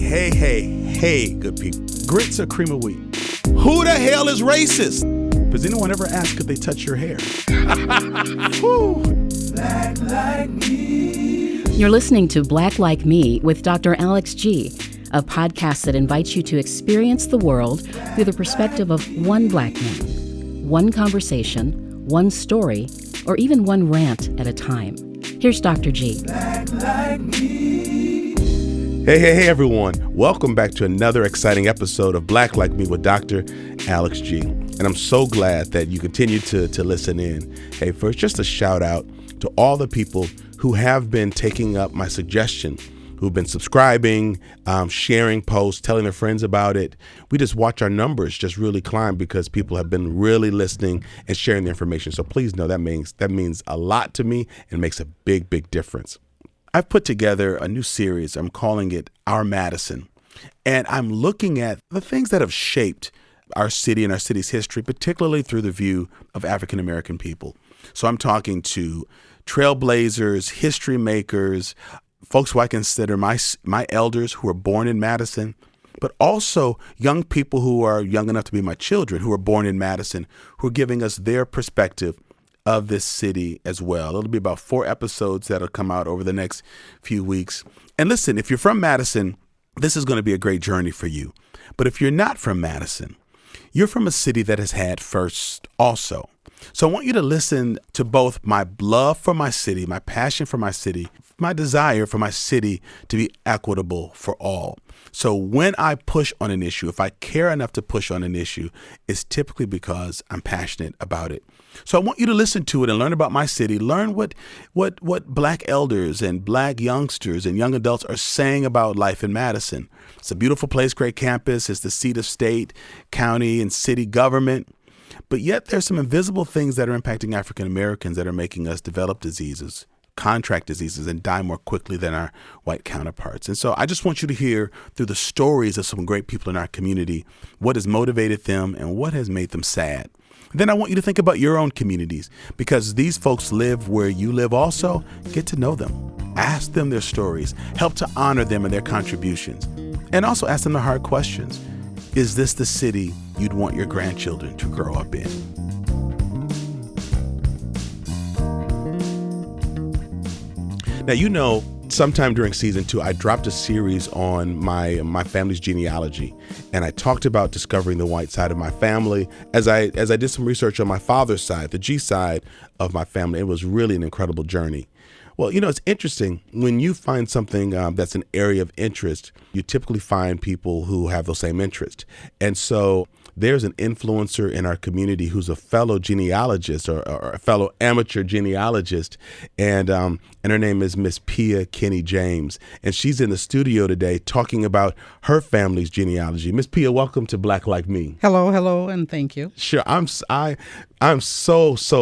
Hey, good people. Grits or cream of wheat? Who the hell is racist? Does anyone ever ask if they touch your hair? Black Like Me. You're listening to Black Like Me with Dr. Alex G., a podcast that invites you to experience the world through the perspective of one black man, one conversation, one story, or even one rant at a time. Here's Dr. G. Black Like Me. Hey, everyone. Welcome back to another exciting episode of Black Like Me with Dr. Alex G. And I'm so glad that you continue to listen in. Hey, first, just a shout out to all the people who have been taking up my suggestion, who've been subscribing, sharing posts, telling their friends about it. We just watch our numbers just really climb because people have been really listening and sharing the information. So please know that means a lot to me and makes a big, big difference. I've put together a new series. I'm calling it Our Madison. And I'm looking at the things that have shaped our city and our city's history, particularly through the view of African American people. So I'm talking to trailblazers, history makers, folks who I consider my elders who were born in Madison, but also young people who are young enough to be my children who were born in Madison, who are giving us their perspective of this city as well. It'll be about 4 episodes that'll come out over the next few weeks. And listen, if you're from Madison, this is going to be a great journey for you. But if you're not from Madison, you're from a city that has had first also. So I want you to listen to both my love for my city, my passion for my city, my desire for my city to be equitable for all. So when I push on an issue, if I care enough to push on an issue, it's typically because I'm passionate about it. So I want you to listen to it and learn about my city, learn what Black elders and Black youngsters and young adults are saying about life in Madison. It's a beautiful place, great campus. It's the seat of state, county, and city government. But yet there's some invisible things that are impacting African Americans that are making us develop diseases, contract diseases, and die more quickly than our white counterparts. And so I just want you to hear through the stories of some great people in our community what has motivated them and what has made them sad. Then I want you to think about your own communities, because these folks live where you live also. Get to know them. Ask them their stories. Help to honor them and their contributions. And also ask them the hard questions. Is this the city you'd want your grandchildren to grow up in? Now, you know, sometime during season 2, I dropped a series on my family's genealogy, and I talked about discovering the white side of my family as I did some research on my father's side, the G side of my family. It was really an incredible journey. Well, you know, it's interesting when you find something that's an area of interest, you typically find people who have those same interests. And so there's an influencer in our community who's a fellow genealogist or a fellow amateur genealogist. And her name is Miss Pia Kinney James. And she's in the studio today talking about her family's genealogy. Miss Pia, welcome to Black Like Me. Hello, and thank you. Sure. I'm so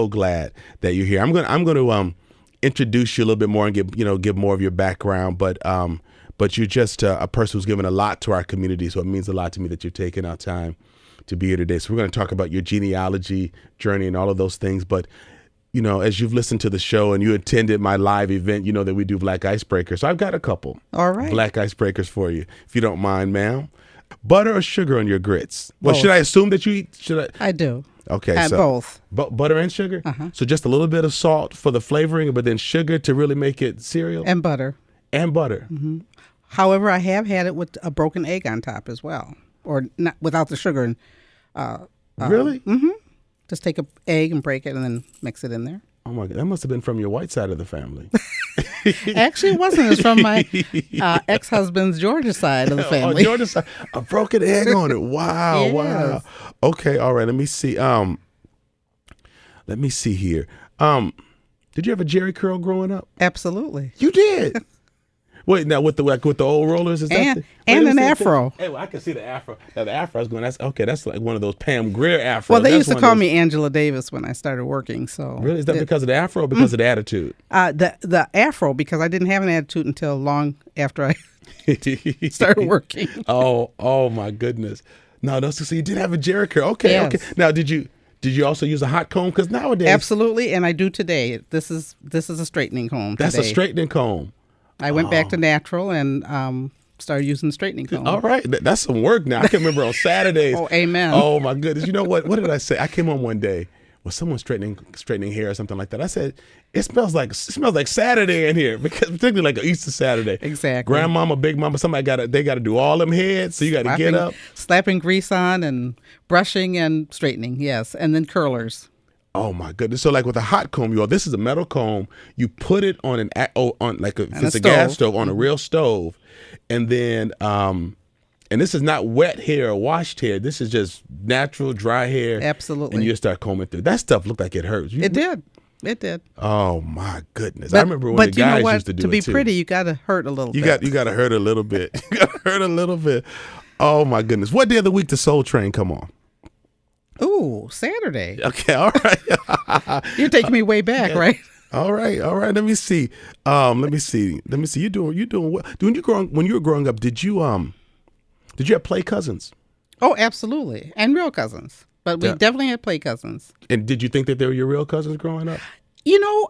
glad that you're here. I'm going to introduce you a little bit more and give more of your background. But you're just a person who's given a lot to our community. So it means a lot to me that you're taking our time to be here today. So we're going to talk about your genealogy journey and all of those things. But, you know, as you've listened to the show and you attended my live event, you know that we do Black Icebreakers. So I've got a couple. All right. Black Icebreakers for you, if you don't mind, ma'am. Butter or sugar on your grits? Well, Both. should I assume that you eat? I do. Okay. So both. Butter and sugar? Uh-huh. So just a little bit of salt for the flavoring, but then sugar to really make it cereal? And butter. And butter. Mm-hmm. However, I have had it with a broken egg on top as well, or not without the sugar. And Really? Mm-hmm. Just take an egg and break it and then mix it in there. Oh my God, that must have been from your white side of the family. Actually, it wasn't. It's from my ex-husband's Georgia side of the family. Oh, Georgia side. A broken egg on it. Wow, Yes. wow. Okay, all right. Let me see. Let me see here. Did you have a Jerry curl growing up? Absolutely. You did. Wait, now with the old rollers, is And that an afro. Hey, well, I can see the afro. Now the afro is going. That's okay. That's like one of those Pam Grier afros. Well, they That's used to one of call those- me Angela Davis when I started working. So Really, is that because of the afro or because of the attitude? The afro, because I didn't have an attitude until long after I started working. Oh my goodness. No, so you did have a Jerry curl. Okay, Yes. okay. Now did you also use a hot comb? Because nowadays, Absolutely, and I do today. This is a straightening comb. That's today. a straightening comb. I went back to natural, and started using the straightening comb. All right. That's some work now. I can remember on Saturdays. Oh, amen. Oh, my goodness. You know what? What did I say? I came on one day with someone straightening hair or something like that. I said, it smells like Saturday in here, because particularly like Easter Saturday. Exactly. Grandmama, big mama, somebody they got to do all them heads. So you got to get up. Slapping grease on and brushing and straightening. Yes. And then curlers. Oh my goodness! So like with a hot comb, this is a metal comb. You put it on if it's a gas stove, on a real stove, and then and this is not wet hair or washed hair. This is just natural dry hair. Absolutely. And you just start combing through. That stuff looked like it hurts. It did. It did. Oh my goodness! I remember when the guys used to do it too. To be pretty, you got to hurt a little bit. You got to hurt a little bit. You got to hurt a little bit. Oh my goodness! What day of the week does Soul Train come on? Ooh, Saturday. Okay, all right. You're taking me way back, right? All right. Let me see. You doing what? When you were growing up, did you have play cousins? Oh, absolutely, and real cousins. But we definitely had play cousins. And did you think that they were your real cousins growing up?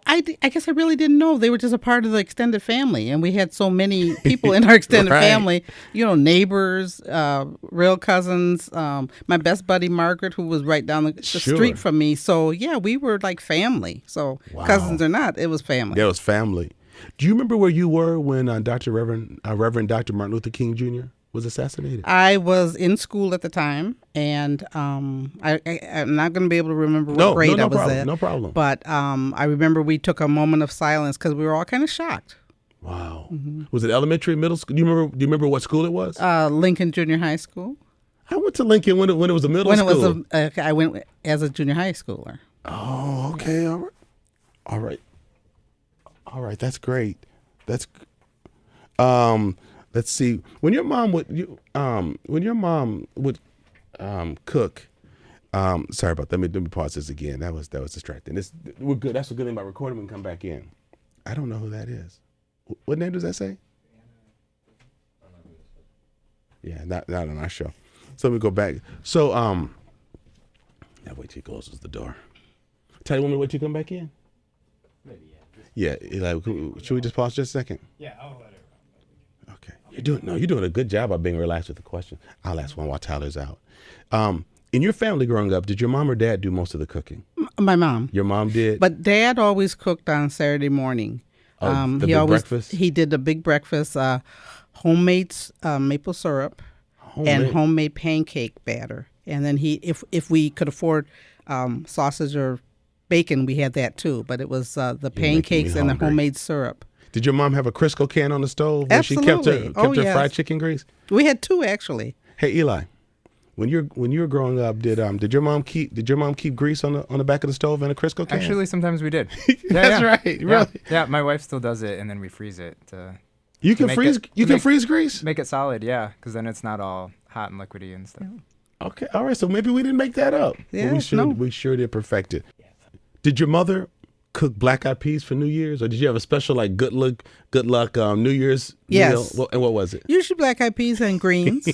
I guess I really didn't know. They were just a part of the extended family, and we had so many people in our extended family. Neighbors, real cousins. My best buddy Margaret, who was right down the street from me. So yeah, we were like family. So cousins or not, it was family. Yeah, it was family. Do you remember where you were when Reverend Dr. Martin Luther King Jr. was assassinated? I was in school at the time, and I'm not going to be able to remember what grade I was at. No problem. But I remember we took a moment of silence because we were all kind of shocked. Wow. Mm-hmm. Was it elementary, middle school? Do you remember what school it was? Lincoln Junior High School. I went to Lincoln when it was a middle school. I went as a junior high schooler. Oh, okay. All right. That's great. Let's see. When your mom would cook. Sorry about that. Let me pause this again. That was distracting. We're good. That's a good thing about recording. We can come back in. I don't know who that is. What name does that say? Yeah, not on our show. So let me go back. So now wait till he closes the door. Tell you, want me to wait till you come back in? Maybe, yeah. Yeah. Should we just pause just a second? Yeah, I'll let her. Okay. You're doing a good job of being relaxed with the question. I'll ask one while Tyler's out. In your family growing up, did your mom or dad do most of the cooking? My mom. Your mom did? But Dad always cooked on Saturday morning. The big breakfast? He did the big breakfast, homemade maple syrup and homemade pancake batter. And then if we could afford sausage or bacon, we had that too. But it was the pancakes and the homemade syrup. Did your mom have a Crisco can on the stove where Absolutely. she kept her fried chicken grease? We had two actually. Hey Eli, when you were growing up, did your mom keep grease on the back of the stove in a Crisco can? Actually, sometimes we did. That's right. Really? Yeah, my wife still does it, and then we freeze it You can freeze grease? Make it solid, yeah, because then it's not all hot and liquidy and stuff. Yeah. Okay, all right. So maybe we didn't make that up. Yeah, we sure did perfect it. Did your mother cook black eyed peas for New Year's, or did you have a special like good luck New Year's yes. meal? And what was it? Usually black eyed peas and greens.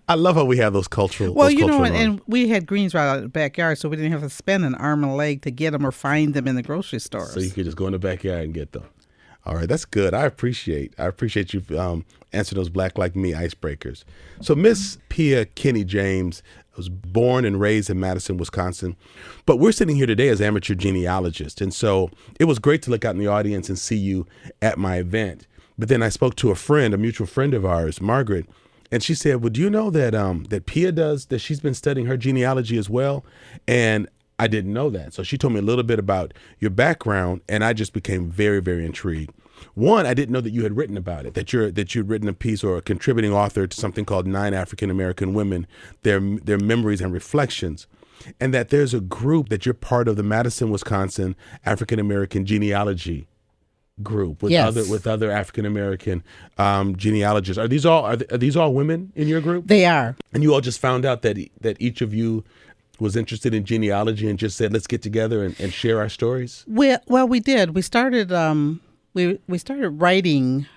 I love how we have those cultural. Well, and we had greens right out in the backyard, so we didn't have to spend an arm and a leg to get them or find them in the grocery stores. So you could just go in the backyard and get them. All right, that's good. I appreciate you answering those Black Like Me icebreakers. So Miss Pia Kinney James was born and raised in Madison, Wisconsin, but we're sitting here today as amateur genealogists, and so it was great to look out in the audience and see you at my event. But then I spoke to a mutual friend of ours, Margaret, and she said, "Well, do you know that Pia that she's been studying her genealogy as well?" And I didn't know that. So she told me a little bit about your background, and I just became very, very intrigued. One, I didn't know that you had written about it, that you'd written a piece or a contributing author to something called 9 African American Women, their Memories and Reflections, and that there's a group that you're part of, the Madison, Wisconsin African American Genealogy group with other African American genealogists. Are these all women in your group? They are. And you all just found out that each of you was interested in genealogy and just said, let's get together and share our stories? Well, we did. We started we started writing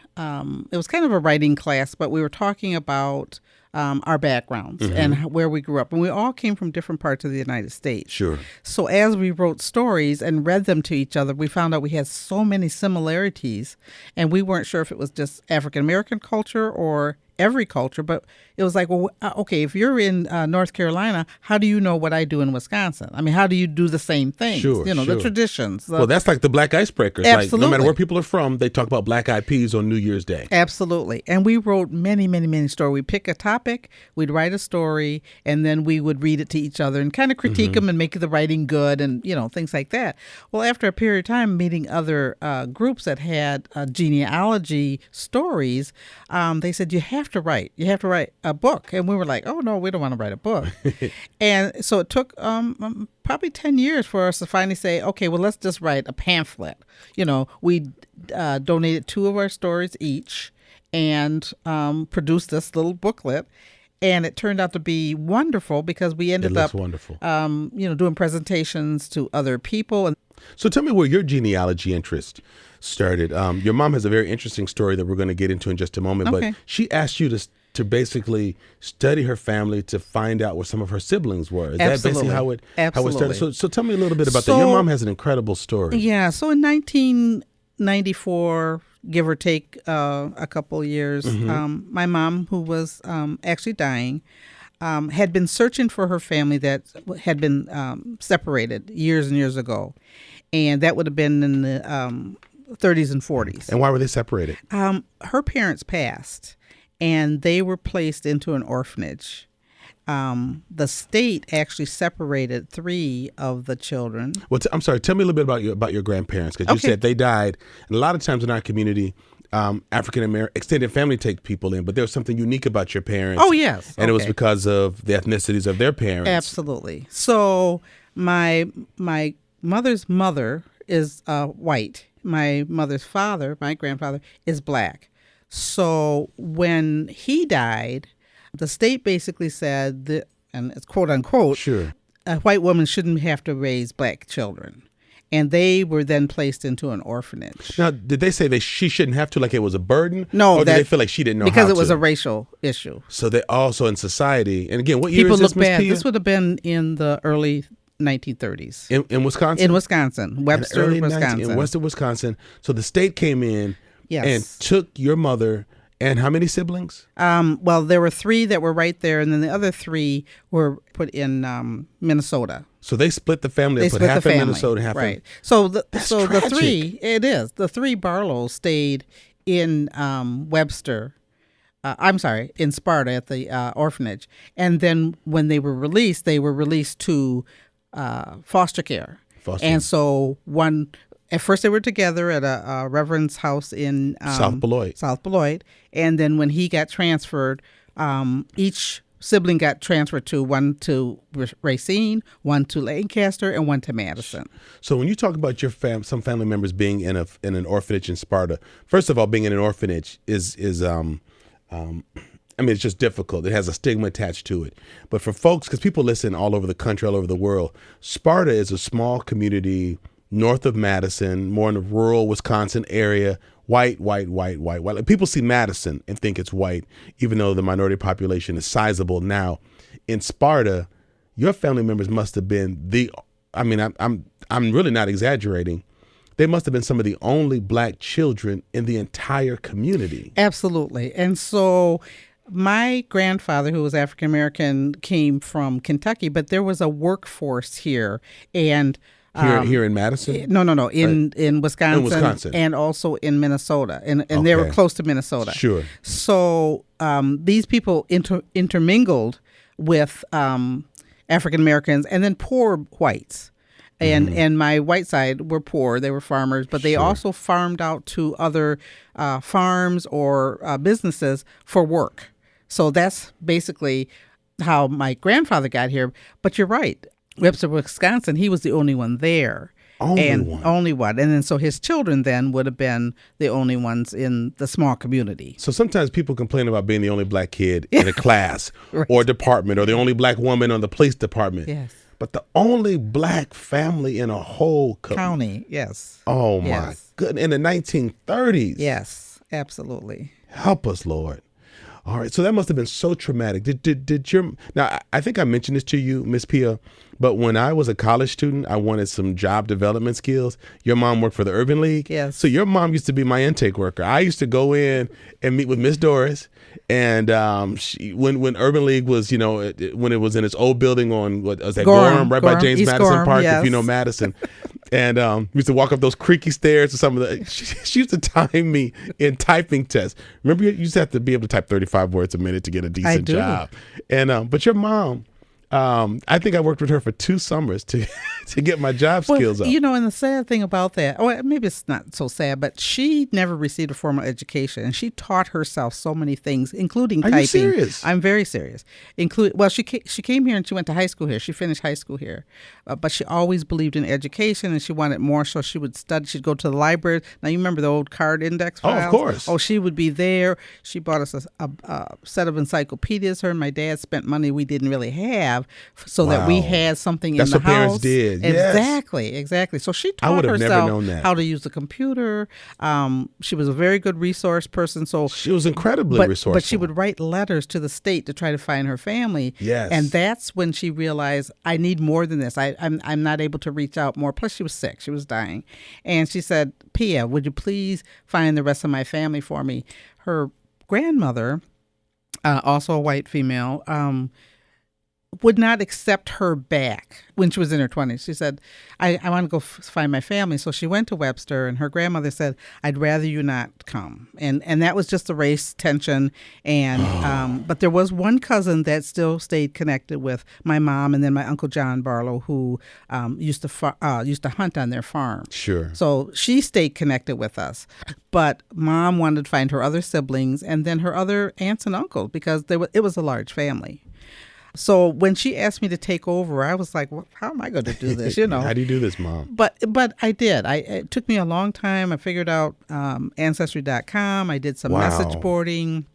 it was kind of a writing class, but we were talking about our backgrounds and where we grew up. And we all came from different parts of the United States. Sure. So as we wrote stories and read them to each other, we found out we had so many similarities, and we weren't sure if it was just African American culture or every culture, but it was like, well, okay, if you're in North Carolina, how do you know what I do in Wisconsin? I mean, how do you do the same things? Sure, the traditions. Well, that's like the black icebreakers. Absolutely. Like, no matter where people are from, they talk about black eyed peas on New Year's Day. Absolutely. And we wrote many, many, many stories. We'd pick a topic, we'd write a story, and then we would read it to each other and kind of critique them and make the writing good and, things like that. Well, after a period of time meeting other groups that had genealogy stories, they said, you have to write a book. And we were like, oh, no, we don't want to write a book. And so it took probably 10 years for us to finally say, okay, well, let's just write a pamphlet. We donated 2 of our stories each and produced this little booklet. And it turned out to be wonderful because we ended up wonderful. Doing presentations to other people. So tell me where your genealogy interest started. Your mom has a very interesting story that we're going to get into in just a moment. Okay. But she asked you to basically study her family to find out what some of her siblings were. Is that basically how it started? So tell me a little bit about that. Your mom has an incredible story. Yeah. So in 1994, give or take a couple years, my mom, who was actually dying, had been searching for her family that had been separated years and years ago. And that would have been in the 30s and 40s. And why were they separated? Her parents passed, and they were placed into an orphanage. The state actually separated 3 of the children. Well, I'm sorry. Tell me a little bit about your grandparents, because you said they died. And a lot of times in our community, African American extended family take people in, but there was something unique about your parents. Oh, yes. And it was because of the ethnicities of their parents. Absolutely. So my mother's mother is white. My mother's father, my grandfather, is black. So when he died, the state basically said that, and it's quote unquote, sure, a white woman shouldn't have to raise black children. And they were then placed into an orphanage. Now, did they say she shouldn't have to, like it was a burden? No. Or did they feel like she didn't know how to? Because it was a racial issue. So they also in society, and again, what year is this, Miss Pia? This would have been in the early 1930s. In Wisconsin? In Wisconsin. Webster, Wisconsin. In Webster, Wisconsin. So the state came in yes. and took your mother and how many siblings? Well, there were 3 that were right there, and then the other 3 were put in Minnesota. So they split the family. They put half in Minnesota, half in... So the 3 Barlows stayed in Webster. In Sparta at the orphanage. And then when they were released to foster care. And so at first they were together at a reverend's house in South Beloit. And then when he got transferred, each sibling got transferred to one to Racine, one to Lancaster, and one to Madison. So when you talk about your some family members being in an orphanage in Sparta, first of all, being in an orphanage is it's just difficult. It has a stigma attached to it. But for folks, because people listen all over the country, all over the world, Sparta is a small community north of Madison, more in the rural Wisconsin area, white. Like, people see Madison and think it's white, even though the minority population is sizable now. In Sparta, your family members must have been I'm really not exaggerating. They must have been some of the only black children in the entire community. Absolutely. And so my grandfather, who was African American, came from Kentucky, but there was a workforce here. And here in Madison? No. In Wisconsin. And also in Minnesota. And they were close to Minnesota. Sure. So these people intermingled with African Americans and then poor whites. And my white side were poor. They were farmers, but they also farmed out to other farms or businesses for work. So that's basically how my grandfather got here. But you're right. Webster, Wisconsin, he was the only one there. Only one. And then so his children then would have been the only ones in the small community. So sometimes people complain about being the only black kid in a class or department, or the only black woman on the police department. Yes. But the only black family in a whole county, yes. Oh, my goodness. In the 1930s. Yes. Absolutely. Help us, Lord. All right. So that must have been so traumatic. Did your, now I think I mentioned this to you, Miss Pia, but when I was a college student, I wanted some job development skills. Your mom worked for the Urban League. Yes. So your mom used to be my intake worker. I used to go in and meet with Miss Doris. And when Urban League was, when it was in its old building on, what was that, Gorham, right by James East Madison Gorham, Park, yes. if you know Madison. And we used to walk up those creaky stairs to some of the, she used to time me in typing tests. Remember, you used to have to be able to type 35 words a minute to get a decent job. And, but your mom, I think I worked with her for 2 summers to get my job skills up. And the sad thing about that, maybe it's not so sad, but she never received a formal education, and she taught herself so many things, including typing. Are you serious? I'm very serious. She came here and she went to high school here. She finished high school here, but she always believed in education, and she wanted more, so she would study. She'd go to the library. Now, you remember the old card index files? Oh, of course. Oh, she would be there. She bought us a set of encyclopedias. Her and my dad spent money we didn't really have, so that we had something in the house. That's what parents did. Exactly. So she taught herself how to use the computer. She was a very good resource person. So she was incredibly resourceful. But she would write letters to the state to try to find her family. Yes. And that's when she realized, I need more than this. I'm not able to reach out more. Plus, she was sick. She was dying. And she said, Pia, would you please find the rest of my family for me? Her grandmother, also a white female, would not accept her back when she was in her 20s. She said, I want to go find my family. So she went to Webster, and her grandmother said, I'd rather you not come. And that was just the race tension. And but there was one cousin that still stayed connected with my mom, and then my Uncle John Barlow, who used to hunt on their farm. Sure. So she stayed connected with us. But Mom wanted to find her other siblings and then her other aunts and uncles, because it was a large family. So when she asked me to take over, I was like, well, how am I going to do this? How do you do this, Mom? But I did. It took me a long time. I figured out Ancestry.com. I did some message boarding.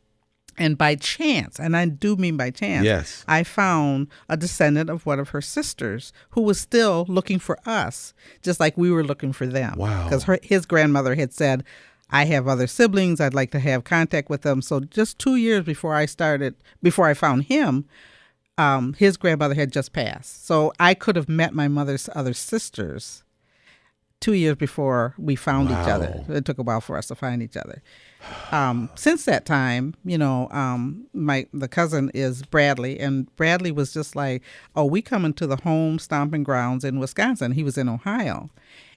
And by chance, and I do mean by chance, yes, I found a descendant of one of her sisters who was still looking for us, just like we were looking for them. Wow. Because his grandmother had said, I have other siblings. I'd like to have contact with them. So just 2 years before I found him, his grandmother had just passed. So I could have met my mother's other sisters 2 years before we found each other. It took a while for us to find each other. Since that time, the cousin is Bradley, and Bradley was just like, oh, we coming to the home stomping grounds in Wisconsin. He was in Ohio.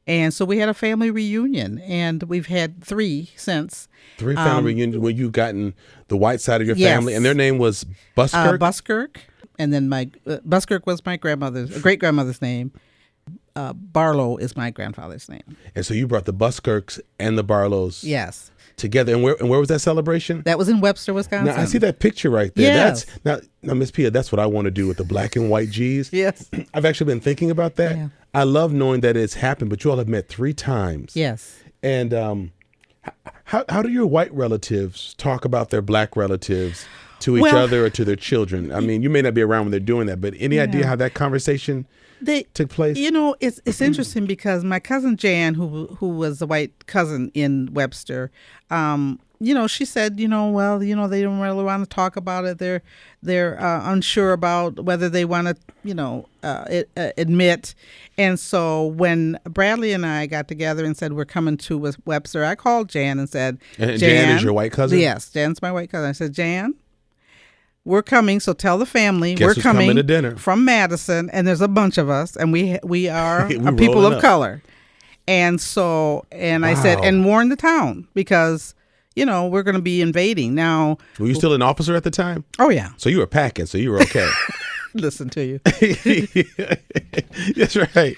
And so we had a family reunion, and we've had 3 since. 3 family reunions where you've gotten the white side of your family, and their name was Buskirk? Buskirk, and then my Buskirk was my great-grandmother's name. Barlow is my grandfather's name. And so you brought the Buskirks and the Barlows together. And where was that celebration? That was in Webster, Wisconsin. Now, I see that picture right there. Yes. Now, Miss Pia, that's what I want to do with the black and white G's. Yes. I've actually been thinking about that. Yeah. I love knowing that it's happened, but you all have met 3 times. Yes. And how do your white relatives talk about their black relatives to each other or to their children? I mean, you may not be around when they're doing that, but any idea how that conversation took place? It's interesting because my cousin Jan, who was the white cousin in Webster, she said, they don't really want to talk about it. They're unsure about whether they want to, admit. And so when Bradley and I got together and said we're coming to Webster, I called Jan and said, Jan is your white cousin? Yes, Jan's my white cousin. I said, Jan, we're coming, so tell the family Guess we're coming to dinner from Madison, and there's a bunch of us, and we are a people of color. And so, I said, and warn the town because, we're going to be invading. Now, were you still an officer at the time? Oh, yeah. So you were packing, so you were okay. Listen to you. That's right.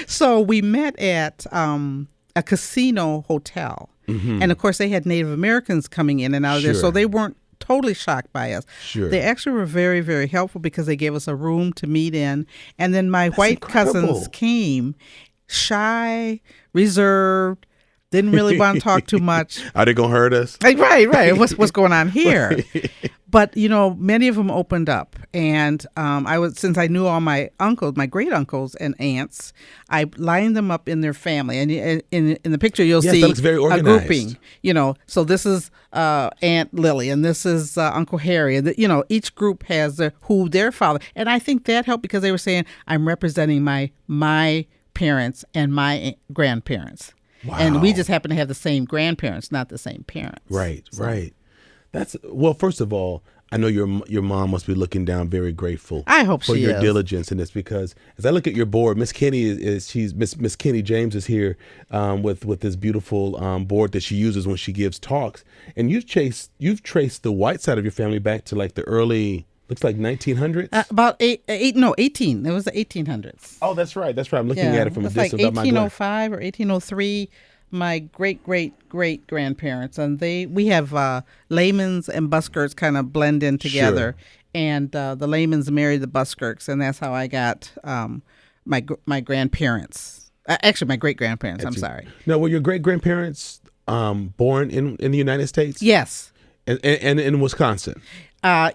So we met at a casino hotel. Mm-hmm. And, of course, they had Native Americans coming in and out of there, so they weren't totally shocked by us. Sure. They actually were very, very helpful because they gave us a room to meet in. And then my white cousins came, shy, reserved, Didn't really want to talk too much. Are they gonna hurt us? Right. What's going on here? But many of them opened up, and since I knew all my uncles, my great uncles and aunts, I lined them up in their family, and in the picture you'll see that looks very a organized. grouping. So this is Aunt Lily, and this is Uncle Harry, and each group has who their father, and I think that helped because they were saying I'm representing my parents and my grandparents. Wow. And we just happen to have the same grandparents, not the same parents. Right. Well, first of all, I know your mom must be looking down very grateful. I hope for she your is. diligence in this, because as I look at your board, Miss Kinney Miss Kinney James is here with this beautiful board that she uses when she gives talks, and you've traced the white side of your family back to like the early. Looks like 1900s? About 18. It was the 1800s. Oh, that's right. I'm looking at it from a distance. Like 1805 or 1803. My great grandparents, and we have Layman's and Buskirks kind of blend in together. Sure. And the Laymans married the Buskirks, and that's how I got my grandparents. Actually, my great grandparents. I'm sorry. Now, were your great grandparents born in the United States? Yes. And in Wisconsin?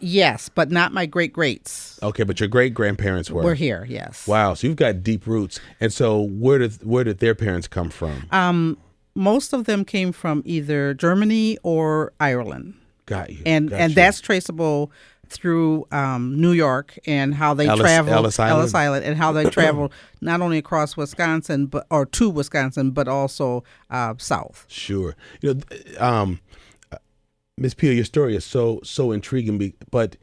Yes, but not my greats. Okay, but your great grandparents were here. Yes. Wow, so you've got deep roots. And so where did their parents come from? Most of them came from either Germany or Ireland. Got you. And that's traceable through New York and how they traveled Ellis Island, and how they traveled not only across Wisconsin to Wisconsin, but also south. Sure. Ms. Pia, your story is so intriguing, but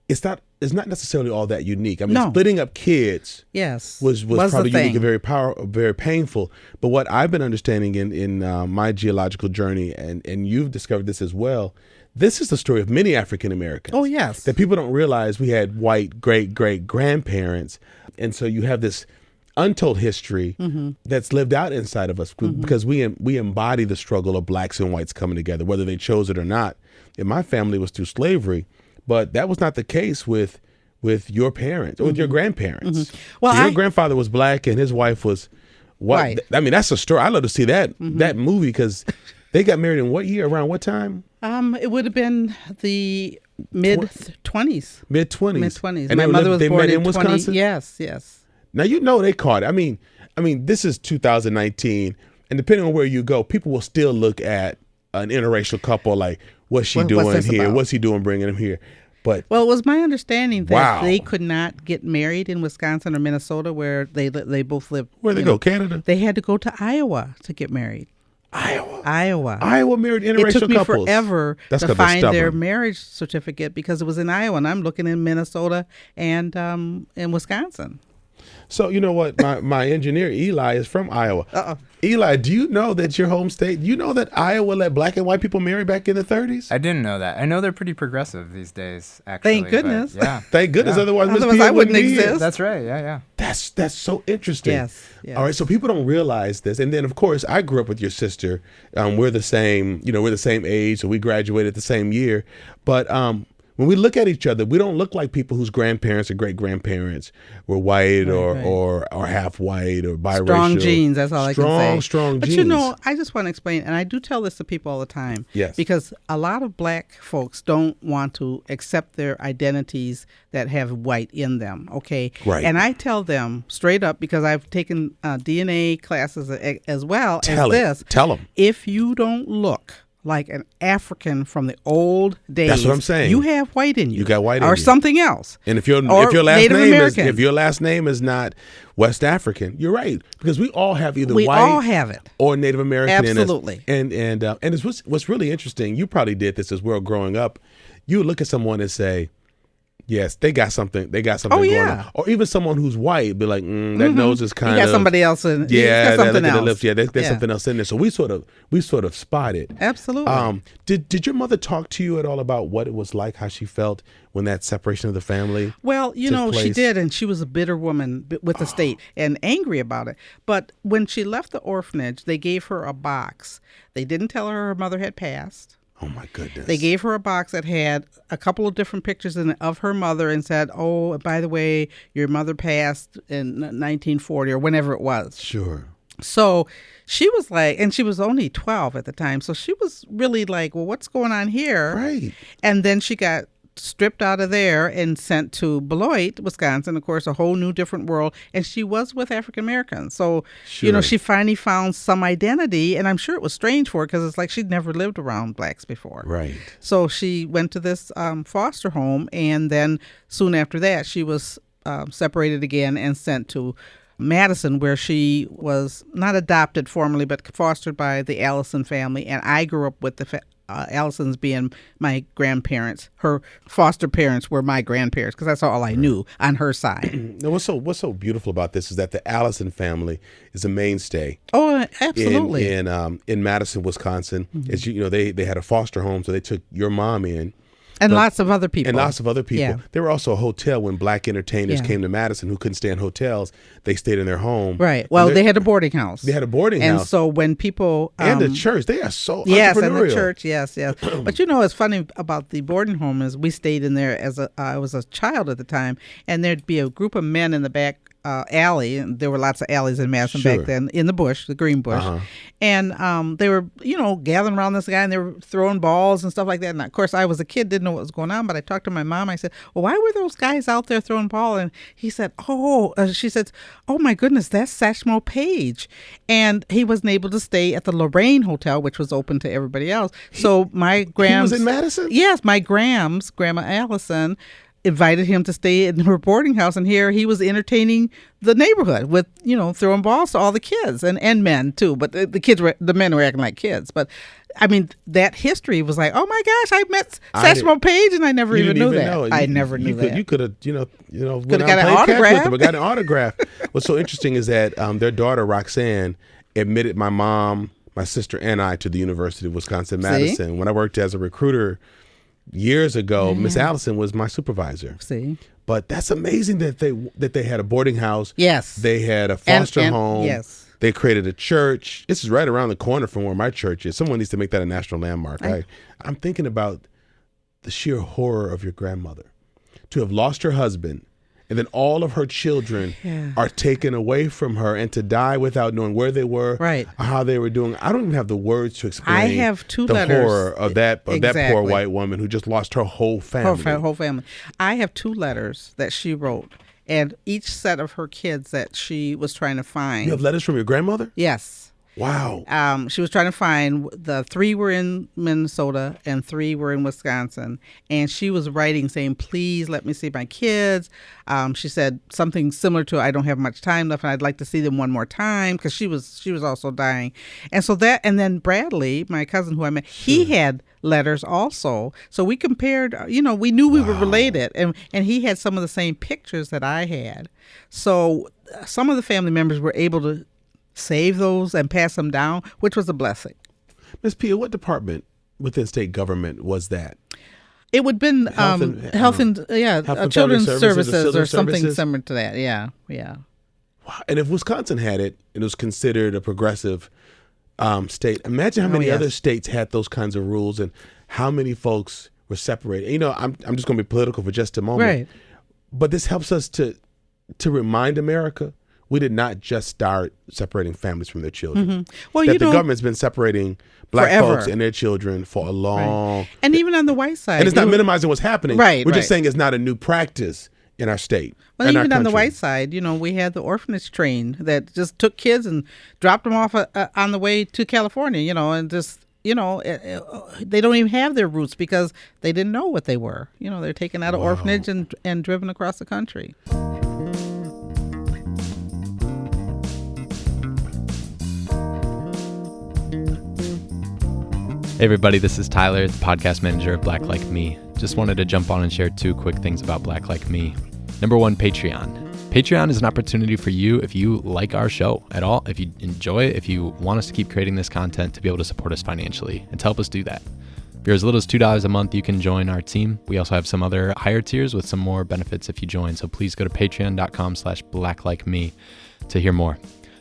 it's not necessarily all that unique. I mean, splitting up kids, yes, was probably unique and very painful. But what I've been understanding in my genealogical journey, and you've discovered this as well, this is the story of many African Americans. Oh, yes, that people don't realize we had white great grandparents, and so you have this untold history that's lived out inside of us because we embody the struggle of blacks and whites coming together, whether they chose it or not. In my family, it was through slavery, but that was not the case with your parents or with your grandparents. Well, so your grandfather was black and his wife was white. I mean, that's a story. I'd love to see that movie, because they got married in what year? Around what time? It would have been the mid-20s. Mid-20s. And my mother was born in Wisconsin? Yes. Now, they caught it. I mean, this is 2019, and depending on where you go, people will still look at an interracial couple like, what's she doing here? About? What's he doing bringing him here? But it was my understanding that they could not get married in Wisconsin or Minnesota, where they both lived. Where they go? Canada? They had to go to Iowa to get married. Iowa married interracial couples. It took me forever to find their their marriage certificate because it was in Iowa, and I'm looking in Minnesota and in Wisconsin. So you know what? My engineer, Eli, is from Iowa. Eli, do you know that your home state, do you know that Iowa let black and white people marry back in the 30s? I didn't know that. I know they're pretty progressive these days, actually. Thank goodness. Yeah. Thank goodness. Yeah. Otherwise I wouldn't exist. That's right. Yeah. That's so interesting. Yes. All right. So people don't realize this. And then, of course, I grew up with your sister. We're the same, we're the same age. So we graduated the same year. But when we look at each other, we don't look like people whose grandparents or great grandparents were white or half white or biracial. Strong genes, that's all I can say. Strong genes. But I just want to explain, and I do tell this to people all the time. Yes. Because a lot of black folks don't want to accept their identities that have white in them, okay? Right. And I tell them straight up, because I've taken DNA classes as well Tell them. If you don't look like an African from the old days. That's what I'm saying. You have white in you. You got white in you. Or something else. And if your last name is not West African, you're right, because we all have either white all have it. Or Native American. Absolutely. And it's what's really interesting. You probably did this as well growing up. You would look at someone and say, yes, they got something going on. Or even someone who's white be like, that nose is kind of. You got somebody else in. Yeah, something else. Lips. Yeah, there's something else in there. So we sort of spot it. Absolutely. Did your mother talk to you at all about what it was like, how she felt when that separation of the family? Well, she did, and she was a bitter woman with the state and angry about it. But when she left the orphanage, they gave her a box. They didn't tell her mother had passed. Oh, my goodness. They gave her a box that had a couple of different pictures in it of her mother and said, oh, by the way, your mother passed in 1940 or whenever it was. Sure. So she was like, and she was only 12 at the time. So she was really like, well, what's going on here? Right. And then she got stripped out of there and sent to Beloit, Wisconsin, of course, a whole new different world. And she was with African Americans. So, Sure. she finally found some identity. And I'm sure it was strange for her because it's like she'd never lived around blacks before. Right. So she went to this foster home. And then soon after that, she was separated again and sent to Madison, where she was not adopted formally, but fostered by the Allison family. And I grew up with the Allisons being my grandparents. Her foster parents were my grandparents because that's all I knew on her side. Now, what's so beautiful about this is that the Allison family is a mainstay. Oh, absolutely. In Madison, Wisconsin. Mm-hmm. As they had a foster home, so they took your mom in. And lots of other people. And lots of other people. Yeah. There were also a hotel when black entertainers Yeah. came to Madison who couldn't stay in hotels. They stayed in their home. Right. Well, they had a boarding house. They had a boarding and house. And so when people... and the church. They are so yes, entrepreneurial. and the church, yes. But what's funny about the boarding home is we stayed in there I was a child at the time, and there'd be a group of men in the back alley, and there were lots of alleys in Madison Sure. back then, in the bush, the green bush. Uh-huh. And they were, gathering around this guy, and they were throwing balls and stuff like that. And of course, I was a kid, didn't know what was going on, but I talked to my mom. I said, well, why were those guys out there throwing ball? And he said, she said, oh my goodness, that's Satchmo Page. And he wasn't able to stay at the Lorraine Hotel, which was open to everybody else. So my Grams... He was in Madison? Yes, my Grandma Allison, invited him to stay in her boarding house, and here he was entertaining the neighborhood with, throwing balls to all the kids and men too. But the men were acting like kids. But I mean, that history was like, oh my gosh, I met Satchmo Page, and I never even knew that. I never knew that. You could have, could have got an autograph. Got an autograph. What's so interesting is that their daughter Roxanne admitted my mom, my sister, and I to the University of Wisconsin-Madison. When I worked as a recruiter years ago, Miss Allison was my supervisor. See, but that's amazing that they had a boarding house. Yes, they had a foster home. Yes, they created a church. This is right around the corner from where my church is. Someone needs to make that a national landmark. I'm thinking about the sheer horror of your grandmother to have lost her husband, and then all of her children are taken away from her, and to die without knowing where they were, right, or how they were doing. I don't even have the words to explain. I have two the letters. Horror of that poor white woman who just lost her whole family. Her whole family. I have two letters that she wrote, and each set of her kids that she was trying to find. You have letters from your grandmother? Yes. Wow. She was trying to find, the 3 were in Minnesota and 3 were in Wisconsin. And she was writing saying, please let me see my kids. She said something similar to, I don't have much time left and I'd like to see them one more time, because she was also dying. And so and then Bradley, my cousin who I met, he had letters also. So we compared, we knew we were related, and he had some of the same pictures that I had. So some of the family members were able to save those and pass them down, which was a blessing. Ms. Pia, what department within state government was that? It would have been health and children's services or something similar to that. Yeah. Wow. And if Wisconsin had it, it was considered a progressive state. Imagine how many other states had those kinds of rules, and how many folks were separated. I'm just going to be political for just a moment. Right. But this helps us to remind America we did not just start separating families from their children. Mm-hmm. Well, the government's been separating black folks and their children for a long... Right. And even on the white side. And it's not minimizing what's happening. Right. We're just saying it's not a new practice in our state. Well, even on the white side, we had the orphanage train that just took kids and dropped them off on the way to California, and just... they don't even have their roots because they didn't know what they were. They're taken out of orphanage and driven across the country. Hey everybody, this is Tyler, the podcast manager of Black Like Me. Just wanted to jump on and share 2 quick things about Black Like Me. Number 1, Patreon. Patreon is an opportunity for you, if you like our show at all, if you enjoy it, if you want us to keep creating this content, to be able to support us financially and to help us do that. If you're as little as $2 a month, you can join our team. We also have some other higher tiers with some more benefits if you join. So please go to patreon.com/blacklikeme to hear more.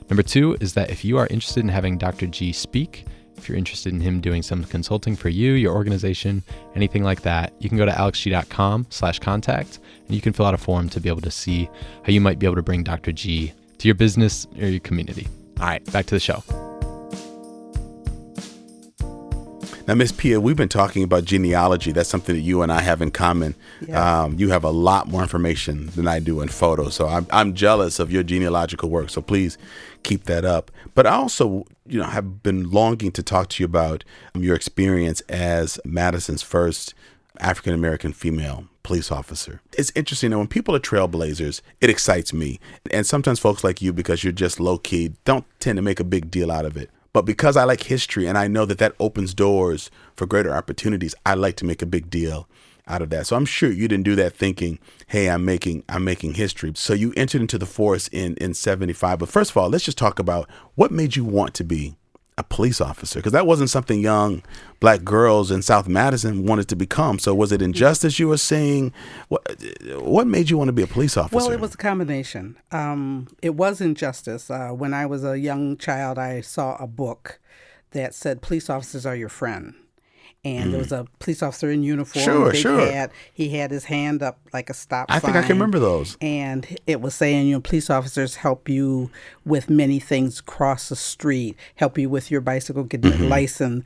Number 2 is that if you are interested in having Dr. G speak, if you're interested in him doing some consulting for you, your organization, anything like that, you can go to alexg.com/contact and you can fill out a form to be able to see how you might be able to bring Dr. G to your business or your community. All right, back to the show. Now, Miss Pia, we've been talking about genealogy. That's something that you and I have in common. Yeah. You have a lot more information than I do in photos, so I'm jealous of your genealogical work. So please keep that up. But I also, have been longing to talk to you about your experience as Madison's first African American female police officer. It's interesting that when people are trailblazers, it excites me. And sometimes folks like you, because you're just low key, don't tend to make a big deal out of it. But because I like history and I know that opens doors for greater opportunities, I like to make a big deal out of that. So I'm sure you didn't do that thinking, hey, I'm making history. So you entered into the force in 75. But first of all, let's just talk about what made you want to be a police officer, because that wasn't something young Black girls in South Madison wanted to become. So was it injustice you were seeing? What made you want to be a police officer? Well, it was a combination. It was injustice. When I was a young child, I saw a book that said police officers are your friend. And there was a police officer in uniform. Sure. He had his hand up like a stop sign. I think I can remember those. And it was saying, police officers help you with many things, cross the street, help you with your bicycle, get your license,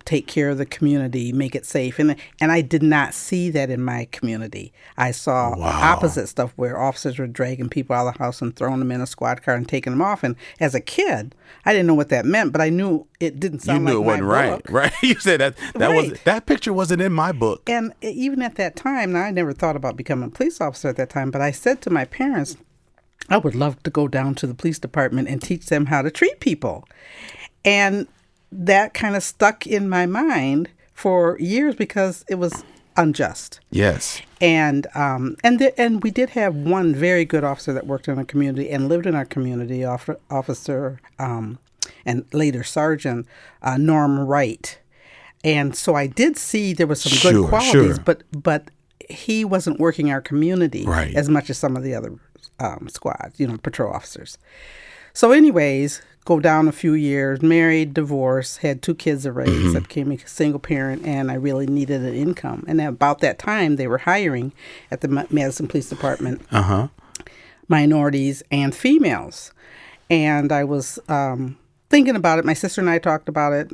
take care of the community, make it safe. And I did not see that in my community. I saw opposite stuff where officers were dragging people out of the house and throwing them in a squad car and taking them off. And as a kid, I didn't know what that meant, but I knew it didn't sound like my book. You knew it wasn't right. You said that picture wasn't in my book. And even at that time, now I never thought about becoming a police officer at that time, but I said to my parents, I would love to go down to the police department and teach them how to treat people. And that kind of stuck in my mind for years because it was unjust. Yes. And we did have one very good officer that worked in our community and lived in our community, officer and later Sergeant Norm Wright. And so I did see there was some good qualities, but he wasn't working our community as much as some of the other squads, patrol officers. So anyways, go down a few years, married, divorced, had 2 kids to raise. I became a single parent, and I really needed an income. And about that time, they were hiring at the Madison Police Department minorities and females. And I was thinking about it. My sister and I talked about it.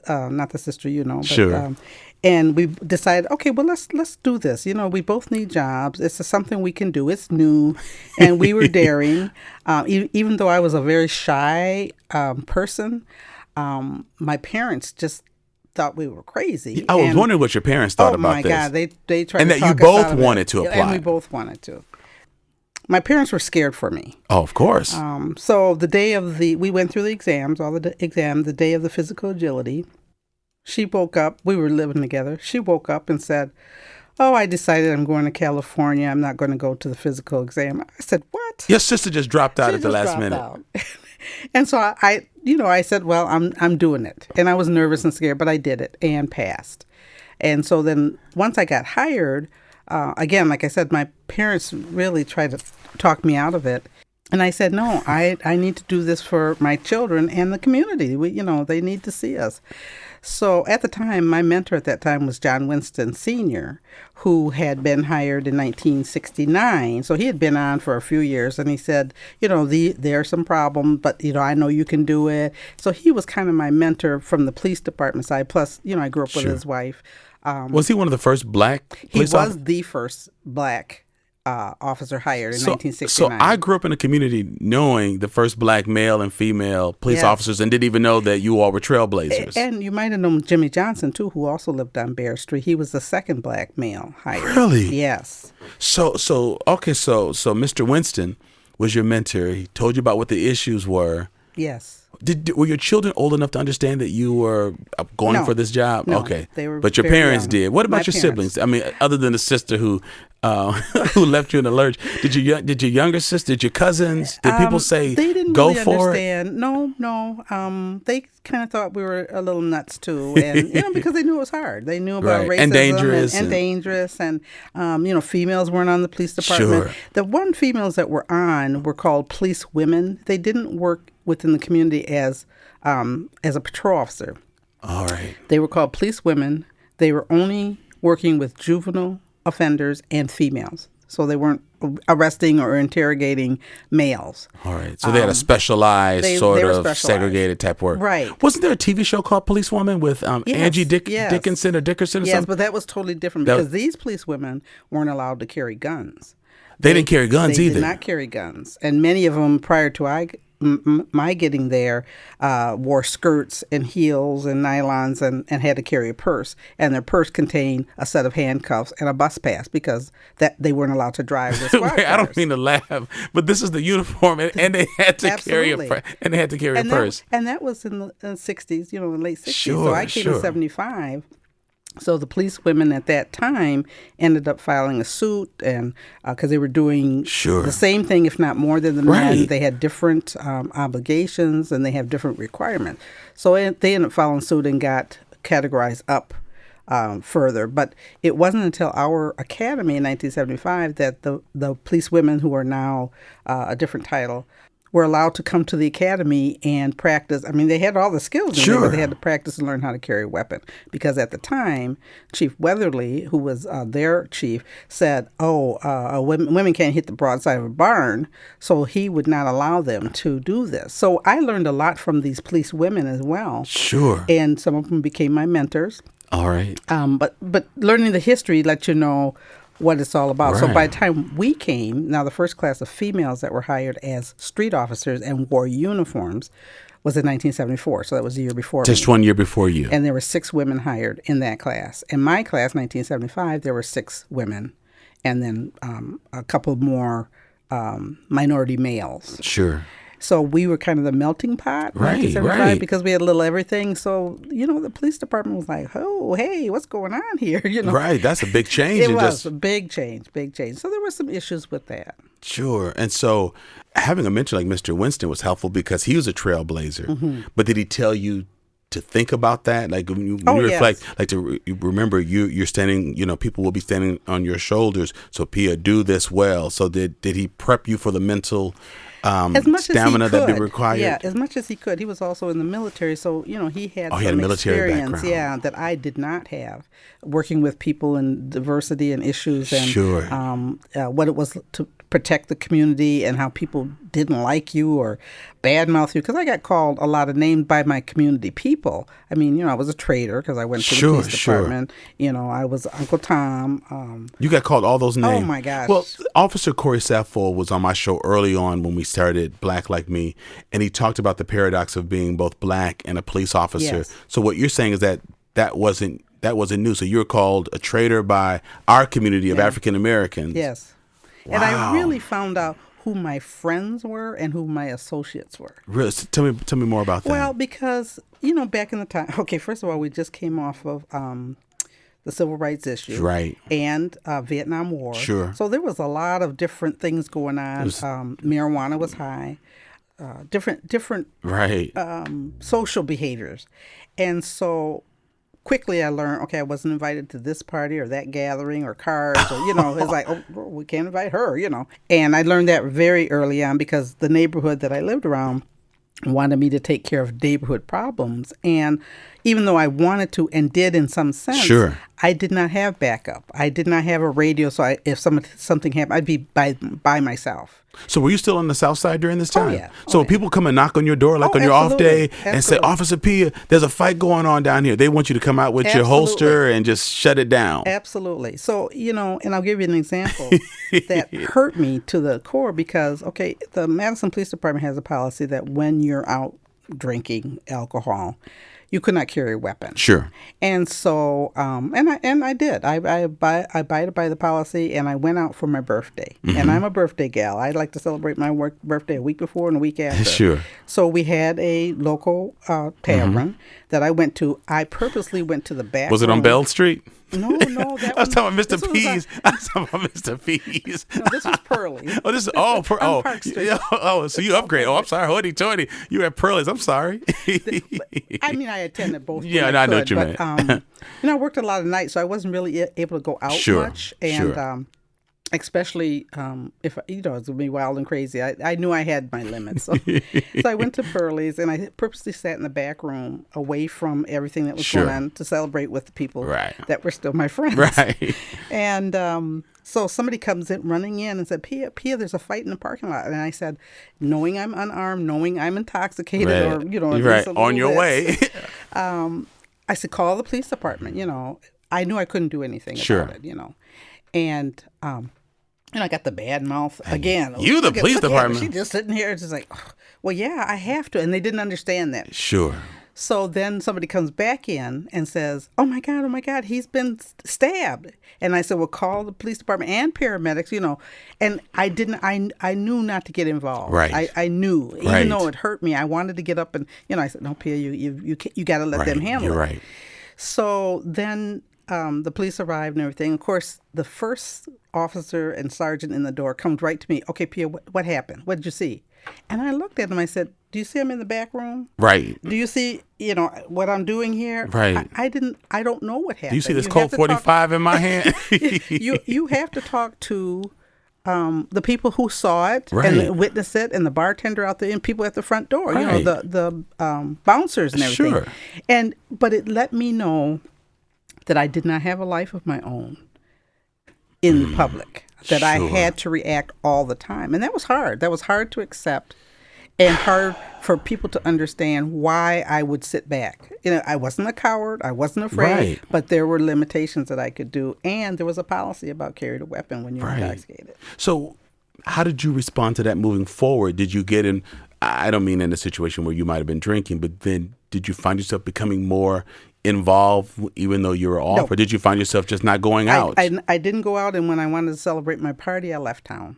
Not the sister but and we decided, okay, well, let's do this. We both need jobs. It's something we can do. It's new, and we were daring. Even though I was a very shy person, my parents just thought we were crazy. I was wondering what your parents thought about this. Oh my God, they tried and to that you talk us out both of it. wanted to apply. And we both wanted to. My parents were scared for me. Oh, of course. So the day we went through the exams, the day of the physical agility, she woke up, we were living together. She woke up and said, oh, I decided I'm going to California. I'm not going to go to the physical exam. I said, what? Your sister just dropped out at the last minute. And so I said, well, I'm doing it. And I was nervous and scared, but I did it and passed. And so then once I got hired, again, like I said, my parents really tried to talk me out of it. And I said, no, I need to do this for my children and the community. They need to see us. So at the time, my mentor at that time was John Winston Sr., who had been hired in 1969. So he had been on for a few years, and he said, there are some problems, but, I know you can do it. So he was kind of my mentor from the police department side. Plus, I grew up with his wife. Was he one of the first Black police officers? He was the first Black officer hired in 1969. So I grew up in a community knowing the first Black male and female police officers and didn't even know that you all were trailblazers. And you might have known Jimmy Johnson, too, who also lived on Bear Street. He was the second Black male hired. Really? Yes. So Mr. Winston was your mentor. He told you about what the issues were. Yes. Were your children old enough to understand that you were going for this job? No, okay. they were but your very parents young. did. What about My your parents. siblings? I mean, other than the sister who left you in the lurch, did your younger sister, did your cousins, did people say, they didn't go really for understand. it? No. They kind of thought we were a little nuts too, and because they knew it was hard. They knew about racism and dangerous, and dangerous, and females weren't on the police department. Sure. The one females that were on were called police women. They didn't work within the community as a patrol officer. All right. They were called police women. They were only working with juvenile offenders and females. So they weren't arresting or interrogating males. All right. So they had a specialized they sort were of specialized. segregated type work. Right. Wasn't there a TV show called Policewoman with Angie Dickinson or Dickerson or Yes, something? but that was totally different That because these police women weren't allowed to carry guns. They didn't carry guns they either. They did not carry guns. And many of them, prior to my getting there, wore skirts and heels and nylons and had to carry a purse. And their purse contained a set of handcuffs and a bus pass because that they weren't allowed to drive their squad Wait, I don't cars. mean to laugh, but this is the uniform, and they had to carry a purse. And that was in the 60s, in the late 60s. Sure, so I came in 75. So the police women at that time ended up filing a suit, and because they were doing the same thing, if not more than the men. They had different obligations, and they have different requirements. So they ended up filing suit and got categorized up further. But it wasn't until our academy in 1975 that the police women, who are now a different title, were allowed to come to the academy and practice. I mean, they had all the skills, but they had to practice and learn how to carry a weapon. Because at the time, Chief Weatherly, who was their chief, said, women can't hit the broadside of a barn, so he would not allow them to do this. So I learned a lot from these police women as well. Sure. And some of them became my mentors. All right. But learning the history lets you know what it's all about. Right. So by the time we came, now the first class of females that were hired as street officers and wore uniforms was in 1974. So that was the year before me. Just 1 year before you. And there were 6 women hired in that class. In my class, 1975, there were 6 women, and then a couple more minority males. Sure. So we were kind of the melting pot, right? Because we had a little everything. So, the police department was like, oh, hey, what's going on here? Right. That's a big change. It was a big change. So there were some issues with that. Sure. And so having a mentor like Mr. Winston was helpful because he was a trailblazer. Mm-hmm. But did he tell you to think about that? Like when you reflect, like to remember you're standing, people will be standing on your shoulders. So Pia, do this well. So did he prep you for the mental stamina that be required? Yeah, as much as he could. He was also in the military, so he had he had a military experience, background. that I did not have, working with people in diversity and issues, and sure. What it was to protect the community and how people didn't like you or badmouth you. Because I got called a lot of names by my community people. I mean, I was a traitor because I went to the police department. I was Uncle Tom. You got called all those names. Oh my gosh. Well, Officer Corey Sappho was on my show early on when we started Black Like Me, and he talked about the paradox of being both black and a police officer. Yes. So what you're saying is that wasn't new. So you were called a traitor by our community of African Americans. Yes. Wow. And I really found out who my friends were and who my associates were. Really? Tell me more about that. Well, because, back in the time, okay, first of all, we just came off of the civil rights issue. Right. And Vietnam War. Sure. So there was a lot of different things going on. Marijuana was high. Different right. Social behaviors. And so quickly I learned, okay, I wasn't invited to this party or that gathering or cards or, it's like, oh, we can't invite her, And I learned that very early on because the neighborhood that I lived around wanted me to take care of neighborhood problems. And even though I wanted to and did in some sense, sure. I did not have backup. I did not have a radio, so if something happened, I'd be by myself. So were you still on the South Side during this time? Oh, yeah. So people come and knock on your door on your off day and say, Officer Pia, there's a fight going on down here. They want you to come out with your holster and just shut it down. Absolutely. So, and I'll give you an example that hurt me to the core because, okay, the Madison Police Department has a policy that when you're out drinking alcohol, you could not carry a weapon. Sure. And so, and I did. I abided by the policy, and I went out for my birthday. Mm-hmm. And I'm a birthday gal. I like to celebrate my birthday a week before and a week after. Sure. So we had a local tavern that I went to. I purposely went to the back. Was it on Bell Street? No. I was talking about Mr. P's. I was talking about Mr. P's. No, this was Pearly. Oh, this is Park Street. So you upgrade. Oh, I'm sorry, hoity-toity. You at Pearly's. I'm sorry. I mean, I attended both. Yeah, I know what you meant. I worked a lot of nights, so I wasn't really able to go out much. And especially if it's going to be wild and crazy. I knew I had my limits. So I went to Pearlie's, and I purposely sat in the back room away from everything that was going on to celebrate with the people that were still my friends. Right. And so somebody comes in running in and said, Pia, there's a fight in the parking lot. And I said, knowing I'm unarmed, knowing I'm intoxicated, or, at least on your way. I said, call the police department. I knew I couldn't do anything about it, And I got the bad mouth again. You, the police department. She's just sitting here, just like, oh, well, yeah, I have to. And they didn't understand that. Sure. So then somebody comes back in and says, oh my God, he's been stabbed. And I said, well, call the police department and paramedics, And I knew not to get involved. Right. I knew, even though it hurt me, I wanted to get up and, I said, no, Pia, you got to let them handle it. You're right. So then the police arrived and everything. Of course, the first officer and sergeant in the door comes right to me. Okay, Pia, what happened? What did you see? And I looked at him. I said, do you see him in the back room? Right. Do you see, what I'm doing here? Right. I don't know what happened. Do you see this Colt 45 in my hand? you have to talk to the people who saw it Right. and witnessed it, and the bartender out there and people at the front door, Right. the bouncers and everything. Sure. But it let me know that I did not have a life of my own in public, that I had to react all the time. And that was hard. That was hard to accept and hard for people to understand why I would sit back. I wasn't a coward. I wasn't afraid, but there were limitations that I could do. And there was a policy about carrying a weapon when you're intoxicated. So how did you respond to that moving forward? Did you get in, I don't mean in a situation where you might have been drinking, but then did you find yourself becoming more involved even though you were off? No. Or did you find yourself just not going out? I didn't go out, and when I wanted to celebrate my party, I left town.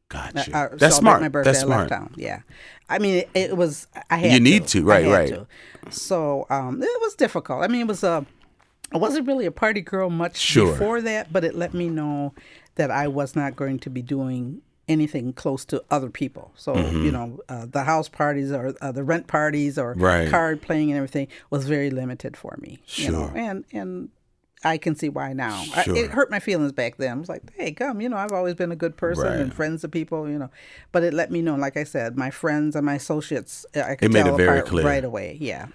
Gotcha. That's smart. My birthday, That's smart. I left town. Yeah. I mean, it was, I had to. You need to. Right, right. To. So it was difficult. I mean, I wasn't really a party girl much before that, but it let me know that I was not going to be doing anything close to other people. So, the house parties or the rent parties or card playing and everything was very limited for me. Sure. And I can see why now. Sure. It hurt my feelings back then. I was like, hey, I've always been a good person and friends of people, But it let me know, like I said, my friends and my associates, I could tell apart right away. Yeah.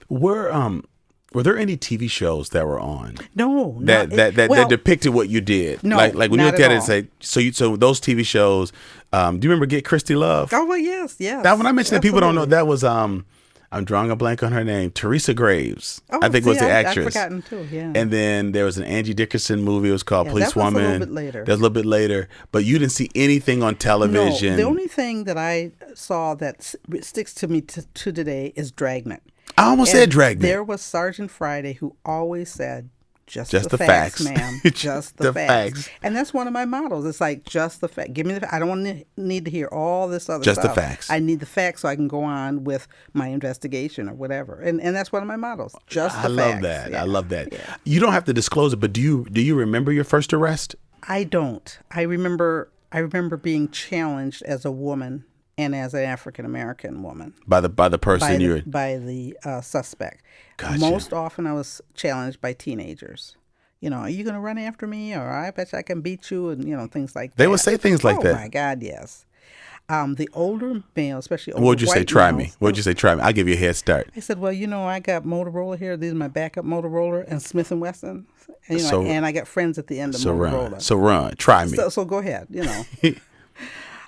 Were there any TV shows that were on? No. That depicted what you did? No, like when you looked at it and say, so those TV shows, do you remember Get Christy Love? Oh, well, yes. That one I mentioned that people don't know, that was, I'm drawing a blank on her name, Teresa Graves, I think was the actress. I've forgotten too, yeah. And then there was an Angie Dickinson movie, it was called Policewoman. That was a little bit later. That was a little bit later. But you didn't see anything on television. No, the only thing that I saw that sticks to me to today is Dragnet. I almost said Dragnet. There was Sergeant Friday who always said, just the facts, ma'am. Just the facts. And that's one of my mottos. It's like, just the facts. Give me the facts. I don't need to hear all this other stuff. Just the facts. I need the facts so I can go on with my investigation or whatever. And that's one of my mottos. Just the facts. I love that. Yeah. I love that. Yeah. You don't have to disclose it, but do you remember your first arrest? I don't. I remember being challenged as a woman and as an African American woman by the person by the suspect. Gotcha. Most often, I was challenged by teenagers. Are you going to run after me? Or I bet you I can beat you, and things like that. They would say things like that. Oh my God, yes. The older males, especially older what would you say? Try me. What would you say? Try me. I'll give you a head start. I said, well, I got Motorola here. These are my backup Motorola and Smith & Wesson. And, and I got friends at the end of Motorola. So run. Try me. So go ahead.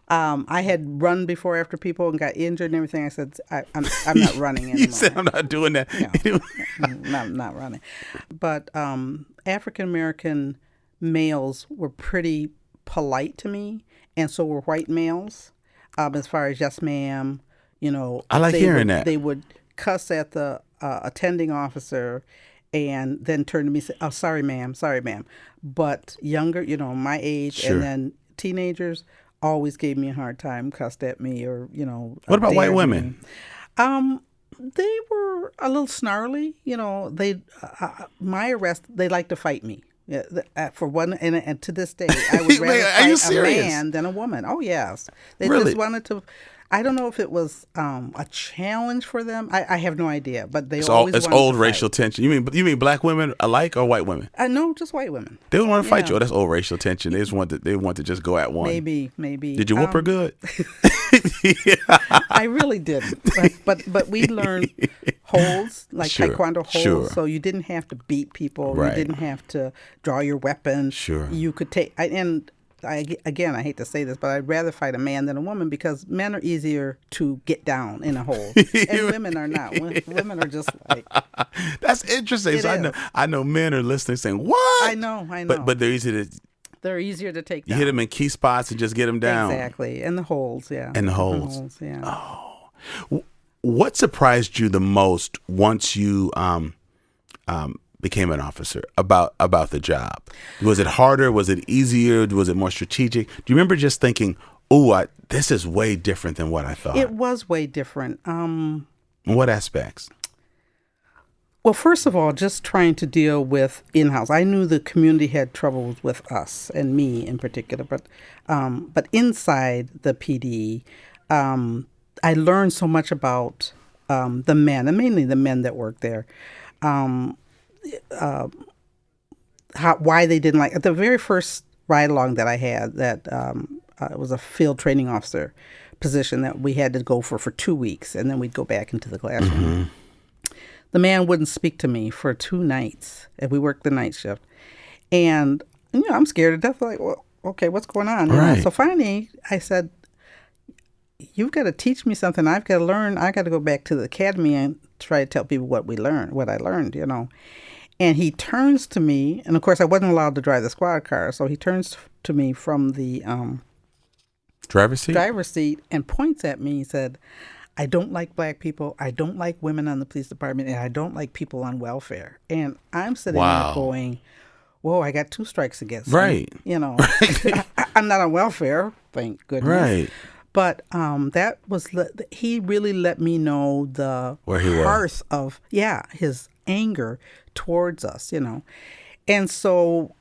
I had run before after people and got injured and everything. I said, I'm not running anymore. You said, I'm not doing that. No, not running. But African-American males were pretty polite to me, and so were white males, as far as yes, ma'am. I like hearing that. They would cuss at the attending officer and then turn to me and say, oh, sorry, ma'am. But younger, my age, sure. And then teenagers always gave me a hard time, cussed at me, or What about white women? They were a little snarly. My arrest, they like to fight me. For one, and to this day, I would rather Are you fight a serious? man than a woman. Oh yes, they Really? just wanted to. I don't know if it was a challenge for them. I have no idea, but they It's always it's wanted old to racial fight. tension. You mean black women alike or white women? No, just white women. They don't want to fight Yeah. you. Oh, that's old racial tension. They want to just go at one. Maybe. Did you whoop her good? I really didn't. But we learned holds, like Sure, taekwondo holds. sure. So you didn't have to beat people. Right. You didn't have to draw your weapon. Sure. You could take. I hate to say this, but I'd rather fight a man than a woman because men are easier to get down in a hole, and women are not. Women are just like. That's interesting. It So is. I know men are listening saying, "What?" I know. But they're easy to They're easier to take you down. hit them in key spots and just get them down. Exactly, and the holes, yeah. And the holes. Yeah. What surprised you the most once you became an officer about the job? Was it harder? Was it easier? Was it more strategic? Do you remember just thinking, "Oh, this is way different than what I thought"? It was way different. In what aspects? Well, first of all, just trying to deal with in-house. I knew the community had troubles with us and me in particular, but inside the PD, I learned so much about the men, and mainly the men that work there. Why they didn't like the very first ride along that I had. That it was a field training officer position that we had to go for 2 weeks, and then we'd go back into the classroom. Mm-hmm. The man wouldn't speak to me for 2 nights, and we worked the night shift. And I'm scared to death. Like, well, okay, what's going on? You know? Right. So finally, I said, "You've got to teach me something. I've got to learn. I got to go back to the academy and try to tell people what I learned." And he turns to me, and of course, I wasn't allowed to drive the squad car, so he turns to me from the Driver's seat? driver's seat and points at me and said, "I don't like black people. I don't like women on the police department, and I don't like people on welfare." And I'm sitting Wow. there going, "Whoa, I got 2 strikes against me." Right. I'm not on welfare, thank goodness. Right. But that was he really let me know the Where he was. hearth of his anger towards us, and so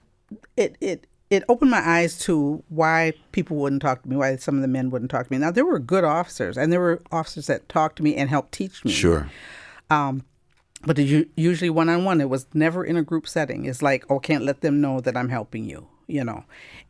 it opened my eyes to why people wouldn't talk to me, why some of the men wouldn't talk to me. Now, there were good officers, and there were officers that talked to me and helped teach me. Sure. But usually one-on-one. It was never in a group setting. It's like, oh, can't let them know that I'm helping you,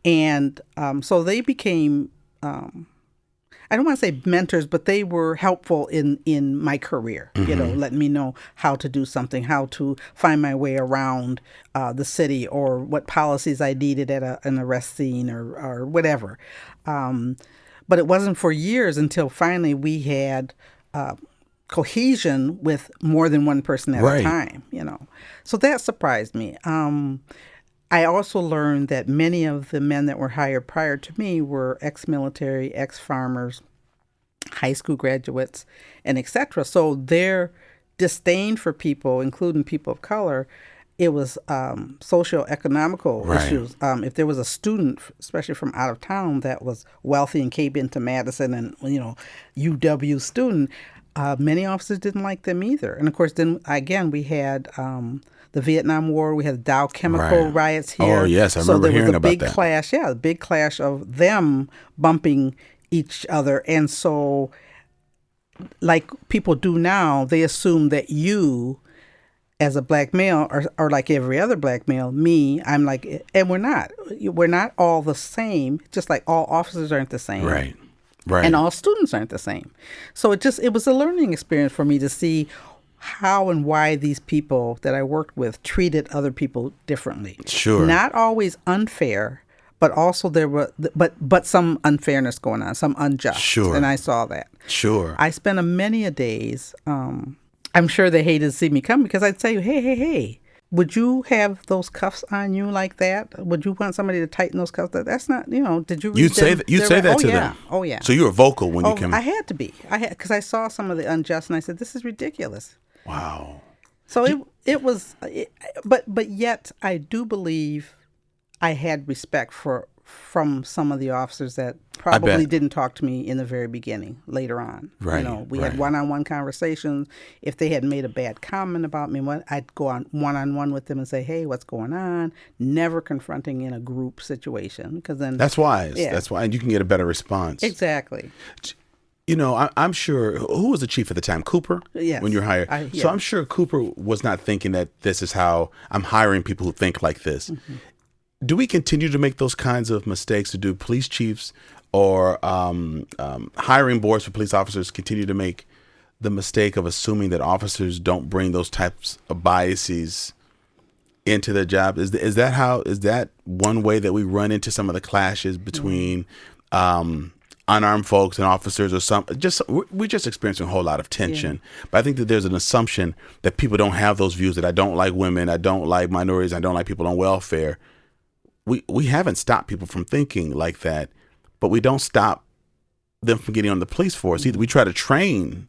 And so they became, I don't want to say mentors, but they were helpful in my career, letting me know how to do something, how to find my way around the city, or what policies I needed at an arrest scene or whatever. But it wasn't for years until finally we had cohesion with more than one person at a time, So that surprised me. I also learned that many of the men that were hired prior to me were ex-military, ex-farmers, high school graduates, and etc. So their disdain for people, including people of color, it was socio-economical issues. If there was a student, especially from out of town, that was wealthy and came into Madison and, UW student, many officers didn't like them either. And of course, then again, we had the Vietnam War. We had the Dow Chemical riots here. Oh, yes, I remember hearing about that. So there was a big clash. Yeah, a big clash of them bumping each other. And so, like people do now, they assume that you, as a black male, are like every other black male. Me, I'm like, and we're not. We're not all the same. Just like all officers aren't the same. Right. And all students aren't the same. So it was a learning experience for me to see how and why these people that I worked with treated other people differently. Sure. Not always unfair, but also there were but some unfairness going on, some unjust. Sure. And I saw that. Sure. I spent many a days. I'm sure they hated to see me come because I'd say, hey, would you have those cuffs on you like that? Would you want somebody to tighten those cuffs? That's not, did you read You'd say that to them. Oh, yeah. So you were vocal when you came. I had to be. Because I saw some of the unjust, and I said, this is ridiculous. Wow. So it was, but yet I do believe I had respect from some of the officers that probably didn't talk to me in the very beginning, later on. Right. We had one-on-one conversations. If they had made a bad comment about me, I'd go on one-on-one with them and say, hey, what's going on? Never confronting in a group situation, because then... That's wise. Yeah. That's why. And you can get a better response. Exactly. I'm sure, who was the chief at the time? Cooper? Yes. When you were hired. Yeah. So I'm sure Cooper was not thinking that this is how I'm hiring people who think like this. Mm-hmm. Do we continue to make those kinds of mistakes? To do police chiefs or hiring boards for police officers continue to make the mistake of assuming that officers don't bring those types of biases into their job? Is that one way that we run into some of the clashes between unarmed folks and officers, or we're just experiencing a whole lot of tension. Yeah. But I think that there's an assumption that people don't have those views, that I don't like women, I don't like minorities, I don't like people on welfare. We haven't stopped people from thinking like that, but we don't stop them from getting on the police force either. We try to train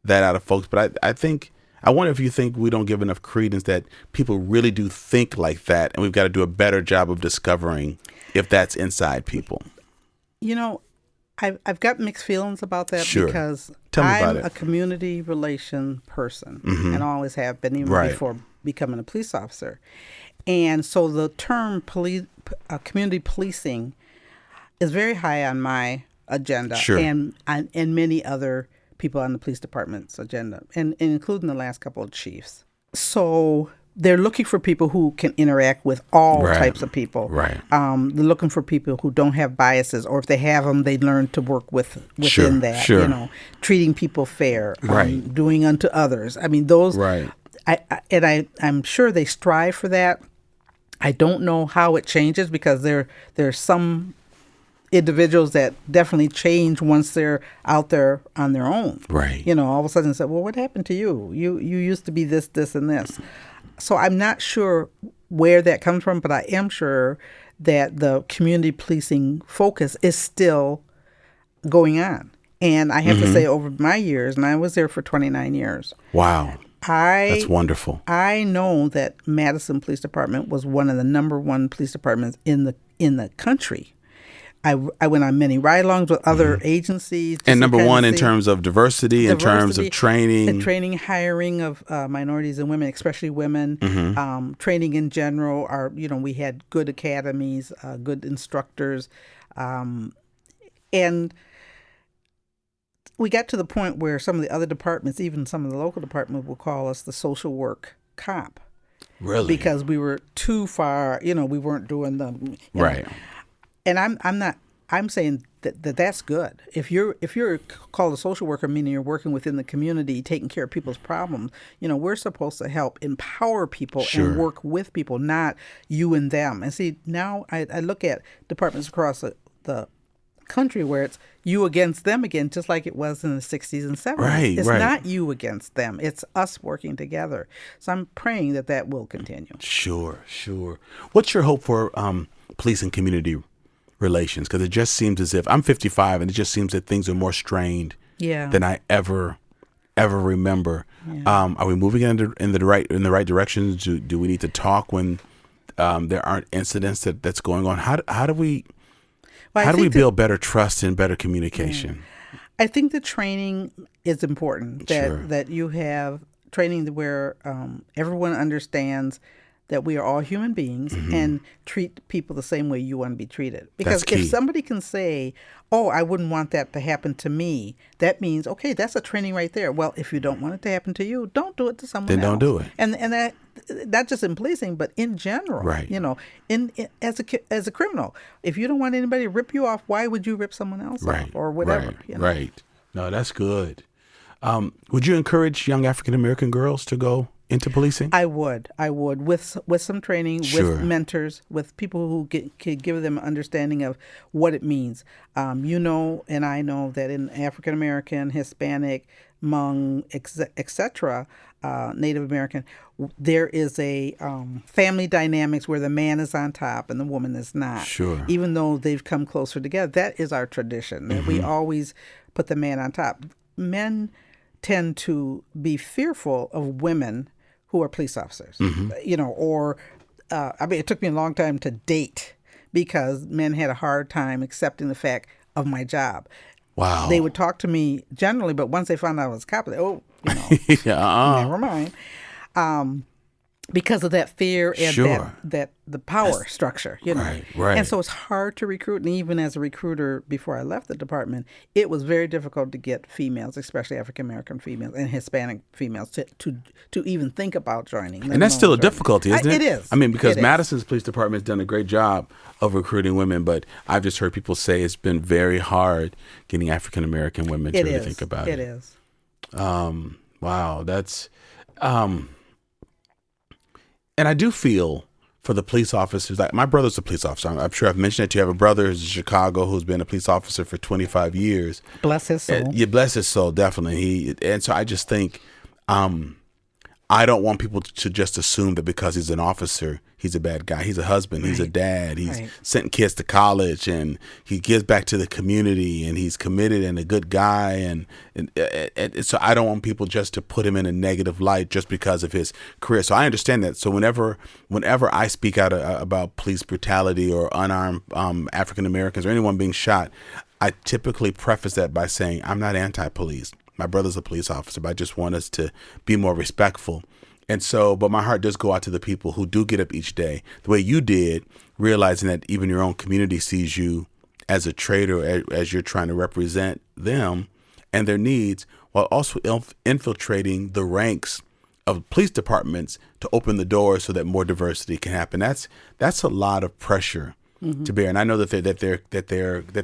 that out of folks, but I wonder if you think we don't give enough credence that people really do think like that, and we've got to do a better job of discovering if that's inside people. I've got mixed feelings about that. Sure. Because I'm a community relation person, mm-hmm. and always have been, even before becoming a police officer. And so the term community policing is very high on my agenda, sure. and many other people on the police department's agenda, and including the last couple of chiefs. So they're looking for people who can interact with all types of people. Right. They're looking for people who don't have biases, or if they have them, they learn to work within that. Sure. Treating people fair, right. Doing unto others. I mean, those. Right. I'm sure they strive for that. I don't know how it changes, because there's some individuals that definitely change once they're out there on their own. Right. All of a sudden say, well, what happened to you? You used to be this, and this. So I'm not sure where that comes from, but I am sure that the community policing focus is still going on. And I have mm-hmm. to say, over my years, and I was there for 29 years. Wow. That's wonderful. I know that Madison Police Department was one of the number one police departments in the country. I went on many ride-alongs with other mm-hmm. agencies. And number one in terms of diversity, in terms of training. And training, hiring of minorities and women, especially women. Mm-hmm. Training in general. We had good academies, good instructors. And we got to the point where some of the other departments, even some of the local departments, will call us the social work cop. Really? Because we were too far, we weren't doing the... Right. And I'm saying that's good. If you're called a social worker, meaning you're working within the community, taking care of people's problems, we're supposed to help empower people sure. and work with people, not you and them. And see, now I look at departments across the country where it's you against them again, just like it was in the 60s and 70s. Right, it's not you against them. It's us working together. So I'm praying that will continue. Sure. What's your hope for police and community relations? Because it just seems as if I'm 55, and it just seems that things are more strained than I ever remember. Yeah. Are we moving in the right direction? Do we need to talk when there aren't incidents that's going on? How do we build better trust and better communication? I think the training is important. Sure. That you have training where everyone understands that we are all human beings mm-hmm. and treat people the same way you want to be treated. Because if somebody can say, oh, I wouldn't want that to happen to me, that means, okay, that's a training right there. Well, if you don't want it to happen to you, don't do it to someone else. Then don't do it. And that, not just in policing, but in general. Right. As a criminal, if you don't want anybody to rip you off, why would you rip someone else off or whatever? Right. No, that's good. Would you encourage young African American girls to go into policing? I would with some training, sure. with mentors, with people who could give them an understanding of what it means. And I know that in African American, Hispanic, Hmong, etc., Native American, there is a family dynamics where the man is on top and the woman is not. Sure. Even though they've come closer together, that is our tradition. Mm-hmm. We always put the man on top. Men tend to be fearful of women who are police officers, mm-hmm. It took me a long time to date because men had a hard time accepting the fact of my job. Wow. They would talk to me generally, but once they found out I was a cop, never mind. because of that fear and Sure. that the power structure, Right, right. And so it's hard to recruit. And even as a recruiter, before I left the department, it was very difficult to get females, especially African American females and Hispanic females, to even think about joining. And that's still a difficulty, isn't it? It is. I mean, because It is. Madison's police department has done a great job of recruiting women, but I've just heard people say it's been very hard getting African American women to It really is. think about it. It is. Wow, that's and I do feel for the police officers. Like my brother's a police officer. I'm sure I've mentioned it to you. I have a brother who's in Chicago who's been a police officer for 25 years. Bless his soul. Yeah, bless his soul, definitely. And so I just think I don't want people to just assume that because he's an officer, he's a bad guy. He's a husband. He's a dad. He's sent kids to college, and he gives back to the community, and he's committed and a good guy. And so I don't want people just to put him in a negative light just because of his career. So I understand that. So whenever I speak out about police brutality or unarmed African Americans or anyone being shot, I typically preface that by saying I'm not anti-police. My brother's a police officer, but I just want us to be more respectful. And so, but my heart does go out to the people who do get up each day, the way you did, realizing that even your own community sees you as a traitor, as you're trying to represent them and their needs, while also infiltrating the ranks of police departments to open the doors so that more diversity can happen. That's a lot of pressure to bear, and I know that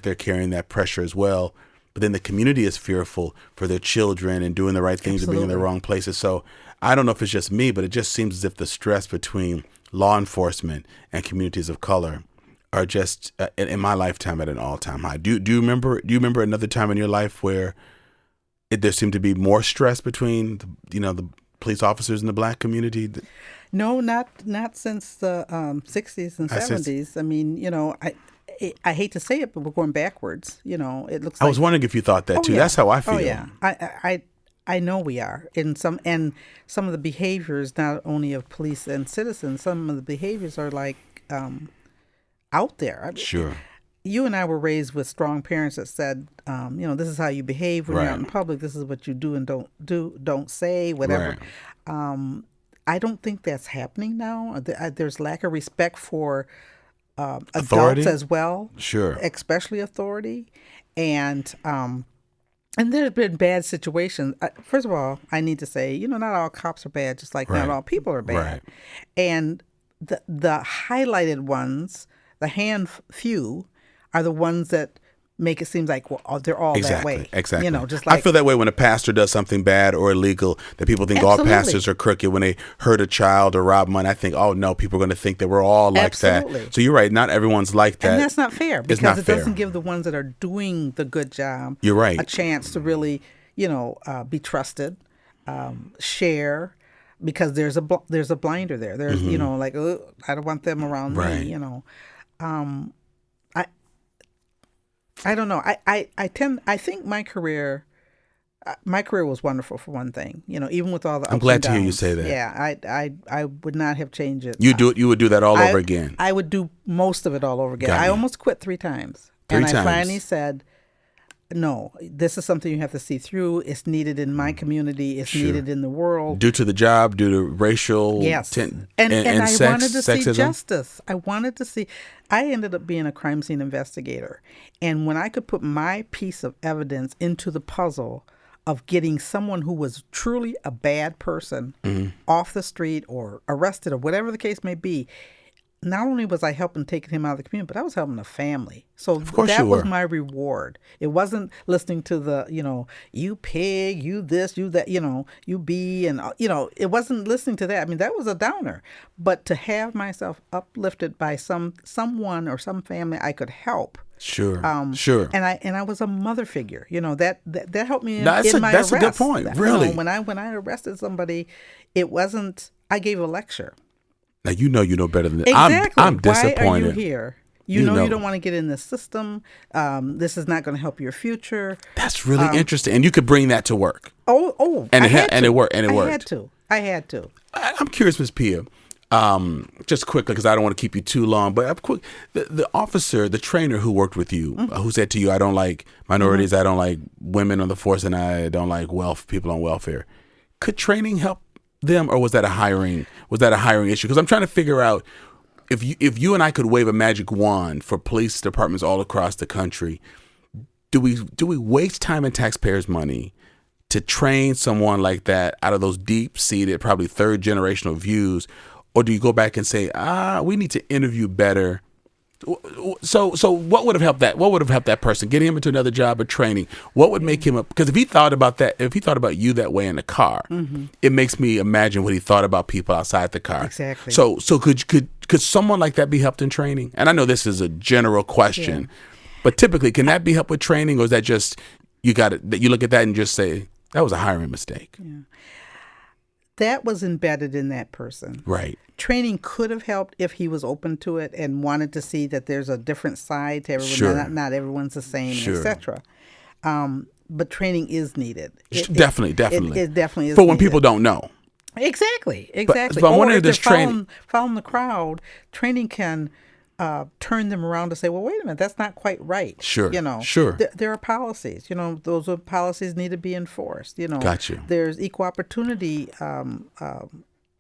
they're carrying that pressure as well. But then the community is fearful for their children and doing the right things and being in the wrong places. So I don't know if it's just me, but it just seems as if the stress between law enforcement and communities of color are just in my lifetime at an all-time high. Do you remember another time in your life where there seemed to be more stress between the police officers in the Black community? No, not since the 60s and 70s. I mean, I hate to say it, but we're going backwards. It looks like. I was wondering if you thought that too. Yeah. That's how I feel. Oh yeah, I know we are. Some of the behaviors, not only of police and citizens, some of the behaviors are like out there. Sure. You and I were raised with strong parents that said, this is how you behave when you're out in public. This is what you do and don't say, whatever. Right. I don't think that's happening now. There's lack of respect for authority? Adults as well, Sure, especially authority, and there's been bad situations. First of all, I need to say, not all cops are bad, just like not all people are bad, right. And the highlighted ones, the few, are the ones that make it seem like they're all that way. Exactly. Just like I feel that way when a pastor does something bad or illegal, that people think all pastors are crooked. When they hurt a child or rob money, I think, oh no, people are going to think that we're all like that. So you're right, not everyone's like that. And that's not fair, because not it fair. doesn't give the ones that are doing the good job You're right. a chance to really, be trusted, share, because there's a blinder there. There's, like, I don't want them around me, I don't know. I think my career was wonderful, for one thing. Even with all the ups I'm glad and to hear you downs. say that. Yeah, I would not have changed it. You would do that all over again. I would do most of it all over again. Got I you. almost quit 3 times. Three I times. finally said, no, this is something you have to see through. It's needed in my community. It's needed in the world. Due to the job, due to racial And I sex, wanted to sexism. see justice. I ended up being a crime scene investigator. And when I could put my piece of evidence into the puzzle of getting someone who was truly a bad person off the street or arrested or whatever the case may be, not only was I helping taking him out of the community, but I was helping the family. So that was my reward. It wasn't listening to the, you pig, you this, you that, you bee, and, it wasn't listening to that. I mean, that was a downer. But to have myself uplifted by someone or some family I could help. Sure. And I was a mother figure. That helped me in my that's arrest. a good point. Really. When I arrested somebody, it wasn't. I gave a lecture. Now you know better than that. Exactly. I'm disappointed. Why are you here? You know you don't want to get in this system. This is not going to help your future. That's really interesting, and you could bring that to work. And it worked. I had to. I'm curious, Ms. Pia. Just quickly, because I don't want to keep you too long, but quick. The officer, the trainer who worked with you, who said to you, "I don't like minorities. I don't like women on the force, and I don't like people on welfare." Could training help them, or was that a hiring issue? Because I'm trying to figure out if you and I could wave a magic wand for police departments all across the country, do we waste time and taxpayers' money to train someone like that out of those deep-seated, probably third generational views, or do you go back and say, we need to interview better? So what would have helped that? What would have helped that person getting him into another job or training? What would make him up? Because if he thought about you that way in the car, it makes me imagine what he thought about people outside the car. Exactly. So could someone like that be helped in training? And I know this is a general question, but typically, can that be helped with training, or is that just you look at that and just say that was a hiring mistake? Yeah. That was embedded in that person. Right. Training could have helped if he was open to it and wanted to see that there's a different side to everyone. Sure. Not everyone's the same, Sure. etc. But training is needed. Definitely. It definitely is for when needed. people don't know. Exactly. But I'm wondering if they're this training following the crowd, training can turn them around to say, well, wait a minute, that's not quite right. Sure. Sure. There are policies. Those policies need to be enforced. Got you. There's equal opportunity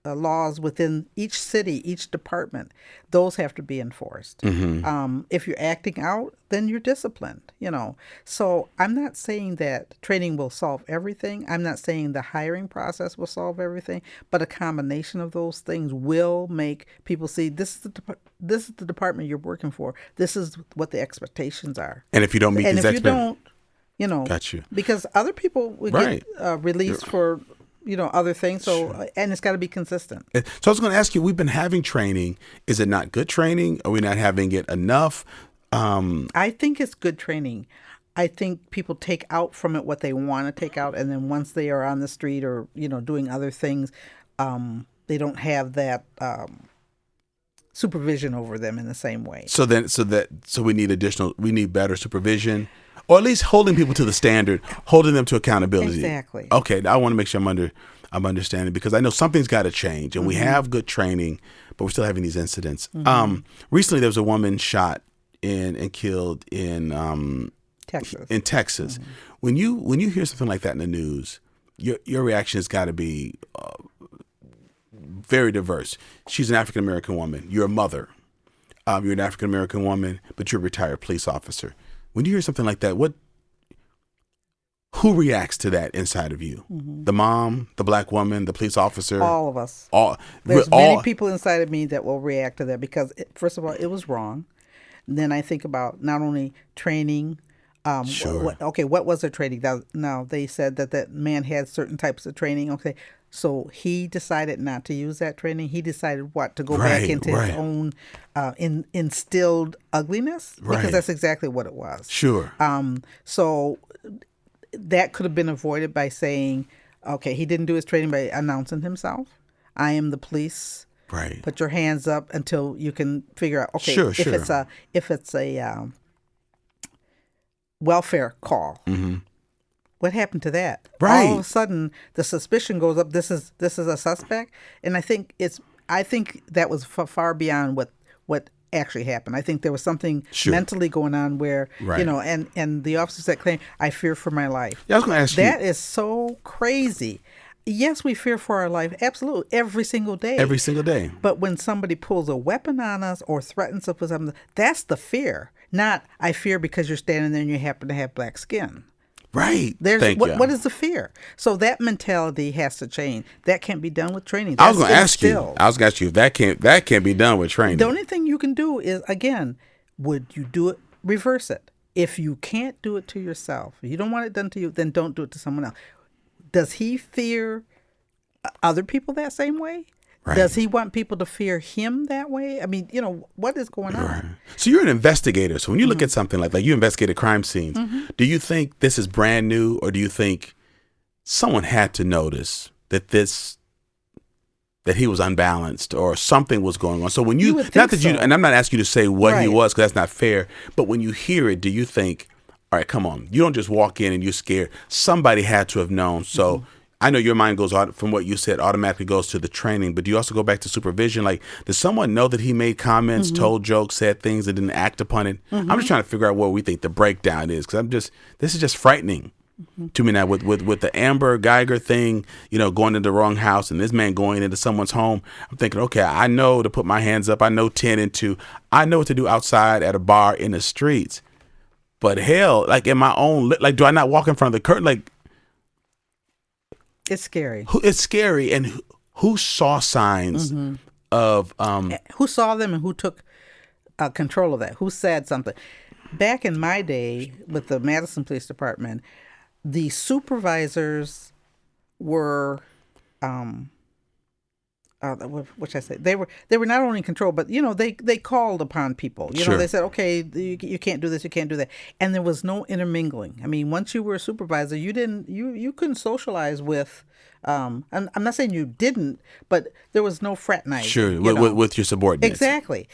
laws within each city, each department. Those have to be enforced. If you're acting out, then you're disciplined. So I'm not saying that training will solve everything. I'm not saying the hiring process will solve everything, but a combination of those things will make people see this is the department you're working for. This is what the expectations are. And if you don't meet these expectations, got you. Got you. Because other people will Right. get released for other things. So and it's got to be consistent. So I was going to ask you, we've been having training. Is it not good training? Are we not having it enough? I think it's good training. I think people take out from it what they want to take out, and then once they are on the street or doing other things, they don't have that supervision over them in the same way. So we need better supervision, or at least holding people to the standard, holding them to accountability. Exactly. Okay, I want to make sure I'm understanding, because I know something's got to change, and we have good training, but we're still having these incidents. Recently, there was a woman shot and killed in Texas. In Texas. When you hear something like that in the news, your reaction has got to be very diverse. She's an African American woman. You're a mother. You're an African American woman, but you're a retired police officer. When you hear something like that, who reacts to that inside of you? The mom, the black woman, the police officer? All of us. There's many people inside of me that will react to that because, first of all, it was wrong. Then I think about not only training. Sure. What was their training? Now, they said that man had certain types of training. Okay, so he decided not to use that training. He decided to go back into his own instilled ugliness, because that's exactly what it was. Sure. So that could have been avoided by saying, okay, he didn't do his training by announcing himself. I am the police. Right. Put your hands up until you can figure out. Okay, sure. if it's a welfare call. What happened to that? Right. All of a sudden, the suspicion goes up. This is a suspect, and I think that was far beyond what actually happened. I think there was something mentally going on where and the officers that claim, I fear for my life. Yeah, I was going to ask you. That is so crazy. Yes, we fear for our life, absolutely, every single day. Every single day. But when somebody pulls a weapon on us or threatens us with something, that's the fear. Not, I fear because you're standing there and you happen to have black skin. Right. What is the fear? So that mentality has to change. That can't be done with training. I was going to ask you if that can't be done with training. The only thing you can do is, again, would you do it? Reverse it. If you can't do it to yourself, if you don't want it done to you, then don't do it to someone else. Does he fear other people that same way? Right. Does he want people to fear him that way? I mean, what is going on? Right. So you're an investigator. So when you look at something like you investigated crime scenes, do you think this is brand new, or do you think someone had to notice that he was unbalanced or something was going on? So when you and I'm not asking you to say what he was, because that's not fair, but when you hear it, do you think, all right, come on, you don't just walk in and you're scared. Somebody had to have known. So I know your mind goes out from what you said, automatically goes to the training, but do you also go back to supervision? Like, does someone know that he made comments, told jokes, said things, and didn't act upon it? I'm just trying to figure out what we think the breakdown is, because this is just frightening. To me now, with the Amber Geiger thing, going into the wrong house and this man going into someone's home, I'm thinking, okay, I know to put my hands up. I know 10 and 2. I know what to do outside at a bar in the streets. But hell, like in my own, like, do I not walk in front of the curtain? Like, it's scary. It's scary. And who saw signs of who saw them and who took control of that? Who said something? Back in my day with the Madison Police Department, the supervisors were, what should I say? They were not only in control, but they called upon people. Sure. They said, okay, you can't do this, you can't do that, and there was no intermingling. I mean, once you were a supervisor, you couldn't socialize with. I'm not saying you didn't, but there was no fraternizing. Sure, with your subordinates. Exactly.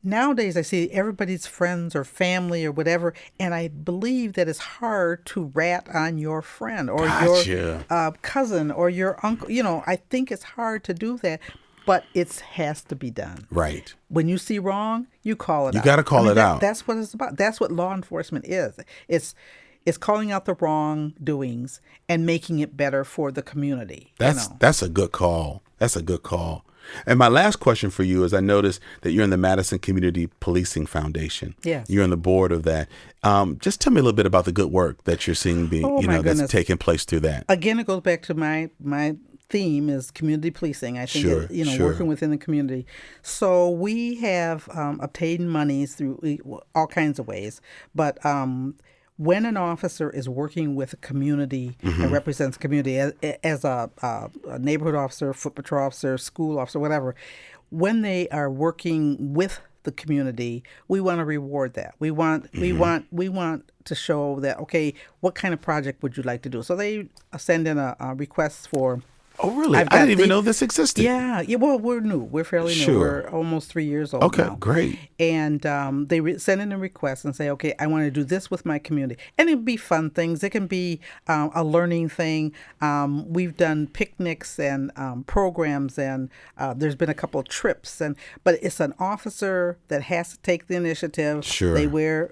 Nowadays, I see everybody's friends or family or whatever, and I believe that it's hard to rat on your friend or your cousin or your uncle. I think it's hard to do that, but it has to be done. Right. When you see wrong, you call it out. You got to call it out. That's what it's about. That's what law enforcement is. It's calling out the wrongdoings and making it better for the community. That's a good call. That's a good call. And my last question for you is, I noticed that you're in the Madison Community Policing Foundation. Yes. You're on the board of that. Just tell me a little bit about the good work that you're seeing that's taking place through that. Again, it goes back to my theme is community policing. I think working within the community. So we have obtained monies through all kinds of ways, but when an officer is working with a community and represents community as a neighborhood officer, foot patrol officer, school officer, whatever, when they are working with the community, we want to reward that. We want to show that, okay, what kind of project would you like to do? So they send in a request for. Oh, really? I didn't even know this existed. Yeah. Well, we're new. We're fairly new. Sure. We're almost 3 years old now. Okay, great. And they send in a request and say, okay, I want to do this with my community. And it'd be fun things. It can be a learning thing. We've done picnics and programs, and there's been a couple of trips. But it's an officer that has to take the initiative. Sure. They wear,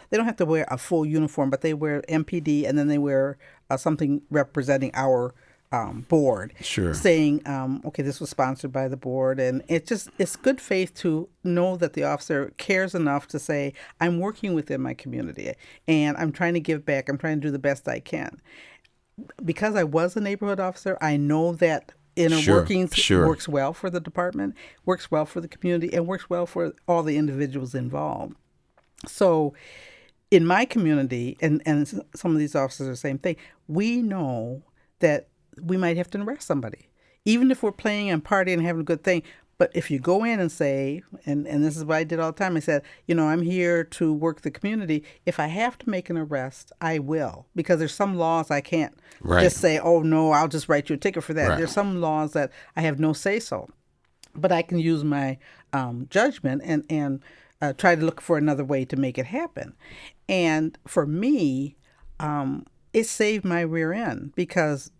they don't have to wear a full uniform, but they wear MPD, and then they wear something representing our board, sure, saying, okay, this was sponsored by the board. And it's good faith to know that the officer cares enough to say, I'm working within my community and I'm trying to give back. I'm trying to do the best I can. Because I was a neighborhood officer, I know that inner workings works well for the department, works well for the community, and works well for all the individuals involved. So in my community, and some of these officers are the same thing, we know that we might have to arrest somebody, even if we're playing and partying and having a good thing. But if you go in and say, and this is what I did all the time, I said, I'm here to work the community. If I have to make an arrest, I will, because there's some laws I can't just say, oh, no, I'll just write you a ticket for that. Right. There's some laws that I have no say-so. But I can use my judgment and try to look for another way to make it happen. And for me, it saved my rear end, because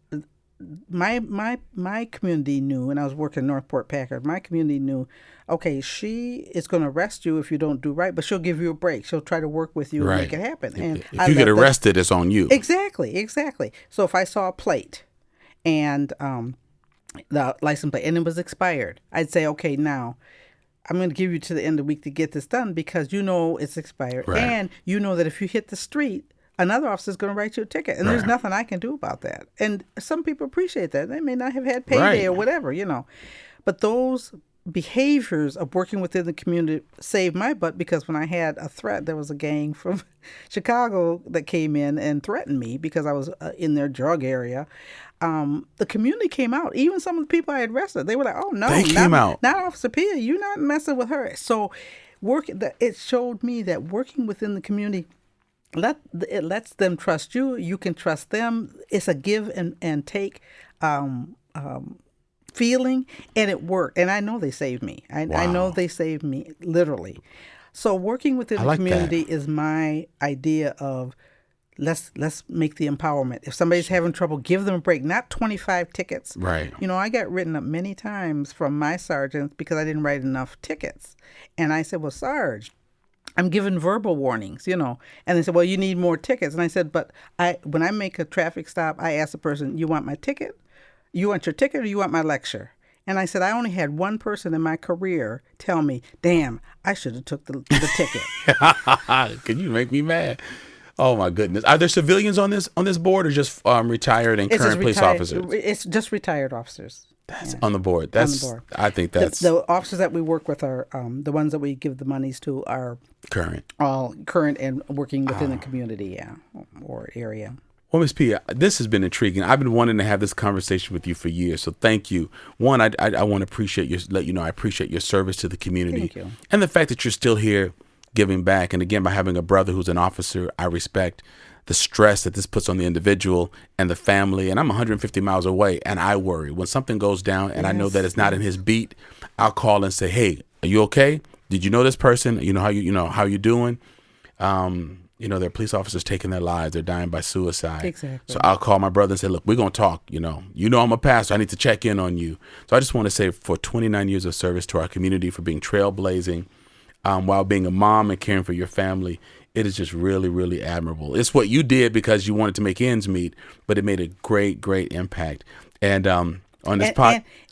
my community knew, and I was working in Northport Packard, my community knew, okay, she is going to arrest you if you don't do right, but she'll give you a break. She'll try to work with you and make it happen. And if you get arrested, it's on you. Exactly. So if I saw a plate and the license plate and it was expired, I'd say, okay, now I'm going to give you to the end of the week to get this done, because it's expired. Right. And you know that if you hit the street, another officer is going to write you a ticket, and there's nothing I can do about that. And some people appreciate that. They may not have had payday or whatever, But those behaviors of working within the community saved my butt, because when I had a threat, there was a gang from Chicago that came in and threatened me because I was in their drug area. The community came out. Even some of the people I had arrested, they were like, oh, no. They came out. Not Officer Pia. You're not messing with her. So it showed me that working within the community, it lets them trust you. You can trust them. It's a give and take feeling, and it worked. And I know they saved me. I know they saved me, literally. So working within the community is my idea of let's make the empowerment. If somebody's having trouble, give them a break. Not 25 tickets. Right. I got written up many times from my sergeants because I didn't write enough tickets. And I said, well, Sarge, I'm given verbal warnings, and they said, well, you need more tickets. And I said, but when I make a traffic stop, I ask the person, you want my ticket? You want your ticket or you want my lecture? And I said, I only had one person in my career tell me, damn, I should have took the ticket. Can you make me mad? Oh my goodness. Are there civilians on this board or just retired and current police officers? It's just retired officers. That's on the board. That's on the board. I think that's the officers that we work with are the ones that we give the monies to are all current and working within the community, or area. Well, Ms. Pia, this has been intriguing. I've been wanting to have this conversation with you for years, so thank you. One, I want to I appreciate your service to the community. Thank you. And the fact that you're still here giving back. And again, by having a brother who's an officer, I respect the stress that this puts on the individual and the family. And I'm 150 miles away, and I worry. When something goes down and I know that it's not in his beat, I'll call and say, hey, are you okay? Did you know this person? How you doing? There are police officers taking their lives. They're dying by suicide. Exactly. So I'll call my brother and say, look, we're going to talk. I'm a pastor. I need to check in on you. So I just want to say, for 29 years of service to our community, for being trailblazing, while being a mom and caring for your family, it is just really, really admirable. It's what you did because you wanted to make ends meet, but it made a great, great impact. And on this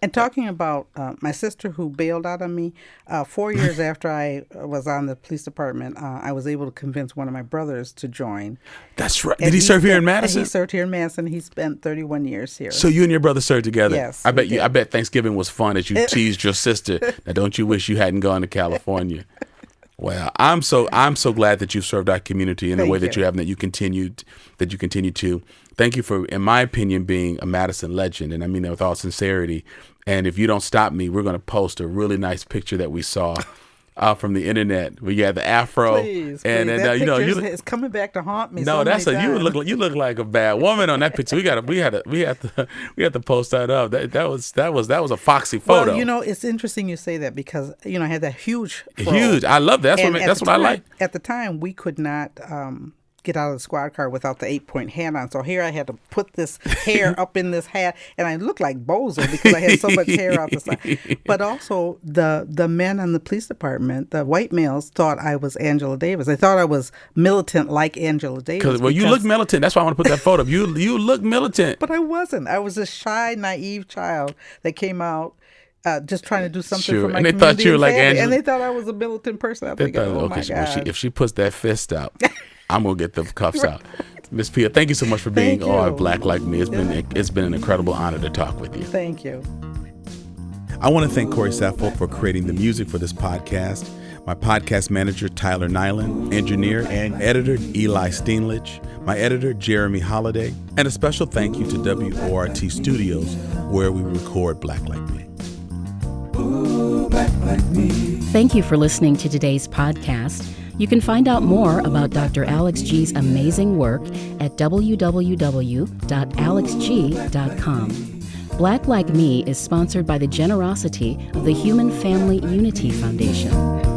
and talking about my sister who bailed out on me, 4 years after I was on the police department, I was able to convince one of my brothers to join. That's right. Did he serve here in Madison? He served here in Madison. He spent 31 years here. So you and your brother served together. Yes. I bet Thanksgiving was fun as you teased your sister. Now, don't you wish you hadn't gone to California? Well, I'm so glad that you've served our community in the way that you have, and that you continue to. Thank you for, in my opinion, being a Madison legend, and I mean that with all sincerity. And if you don't stop me, we're going to post a really nice picture that we saw from the internet where you had the afro. Please. That picture is coming back to haunt me. No, you look like a bad woman on that picture. We had to post that up. That was a foxy photo. Well, it's interesting you say that because I had that huge fro. Huge. I love that. That's what I like. At the time, we could not get out of the squad car without the 8-point hat on. So here I had to put this hair up in this hat, and I looked like Bozo because I had so much hair out the side. But also the men in the police department, the white males, thought I was Angela Davis. They thought I was militant like Angela Davis. Well, you look militant. That's why I want to put that photo up. You look militant. But I wasn't. I was a shy, naive child that came out just trying to do something for my community. And they thought you were like Angela. And they thought I was a militant person. I think, oh my God. If she puts that fist out, I'm gonna get the cuffs out. Ms. Pia, thank you so much for being on Black Like Me. It's been an incredible honor to talk with you. Thank you. I want to thank Corey Saffold for creating the music for this podcast. My podcast manager, Tyler Nyland, engineer and editor, Eli Steenlich, my editor, Jeremy Holliday, and a special thank you to WORT Studios, where we record Black Like Me. Ooh, Black Like Me. Thank you for listening to today's podcast. You can find out more about Dr. Alex G's amazing work at www.alexg.com. Black Like Me is sponsored by the generosity of the Human Family Unity Foundation.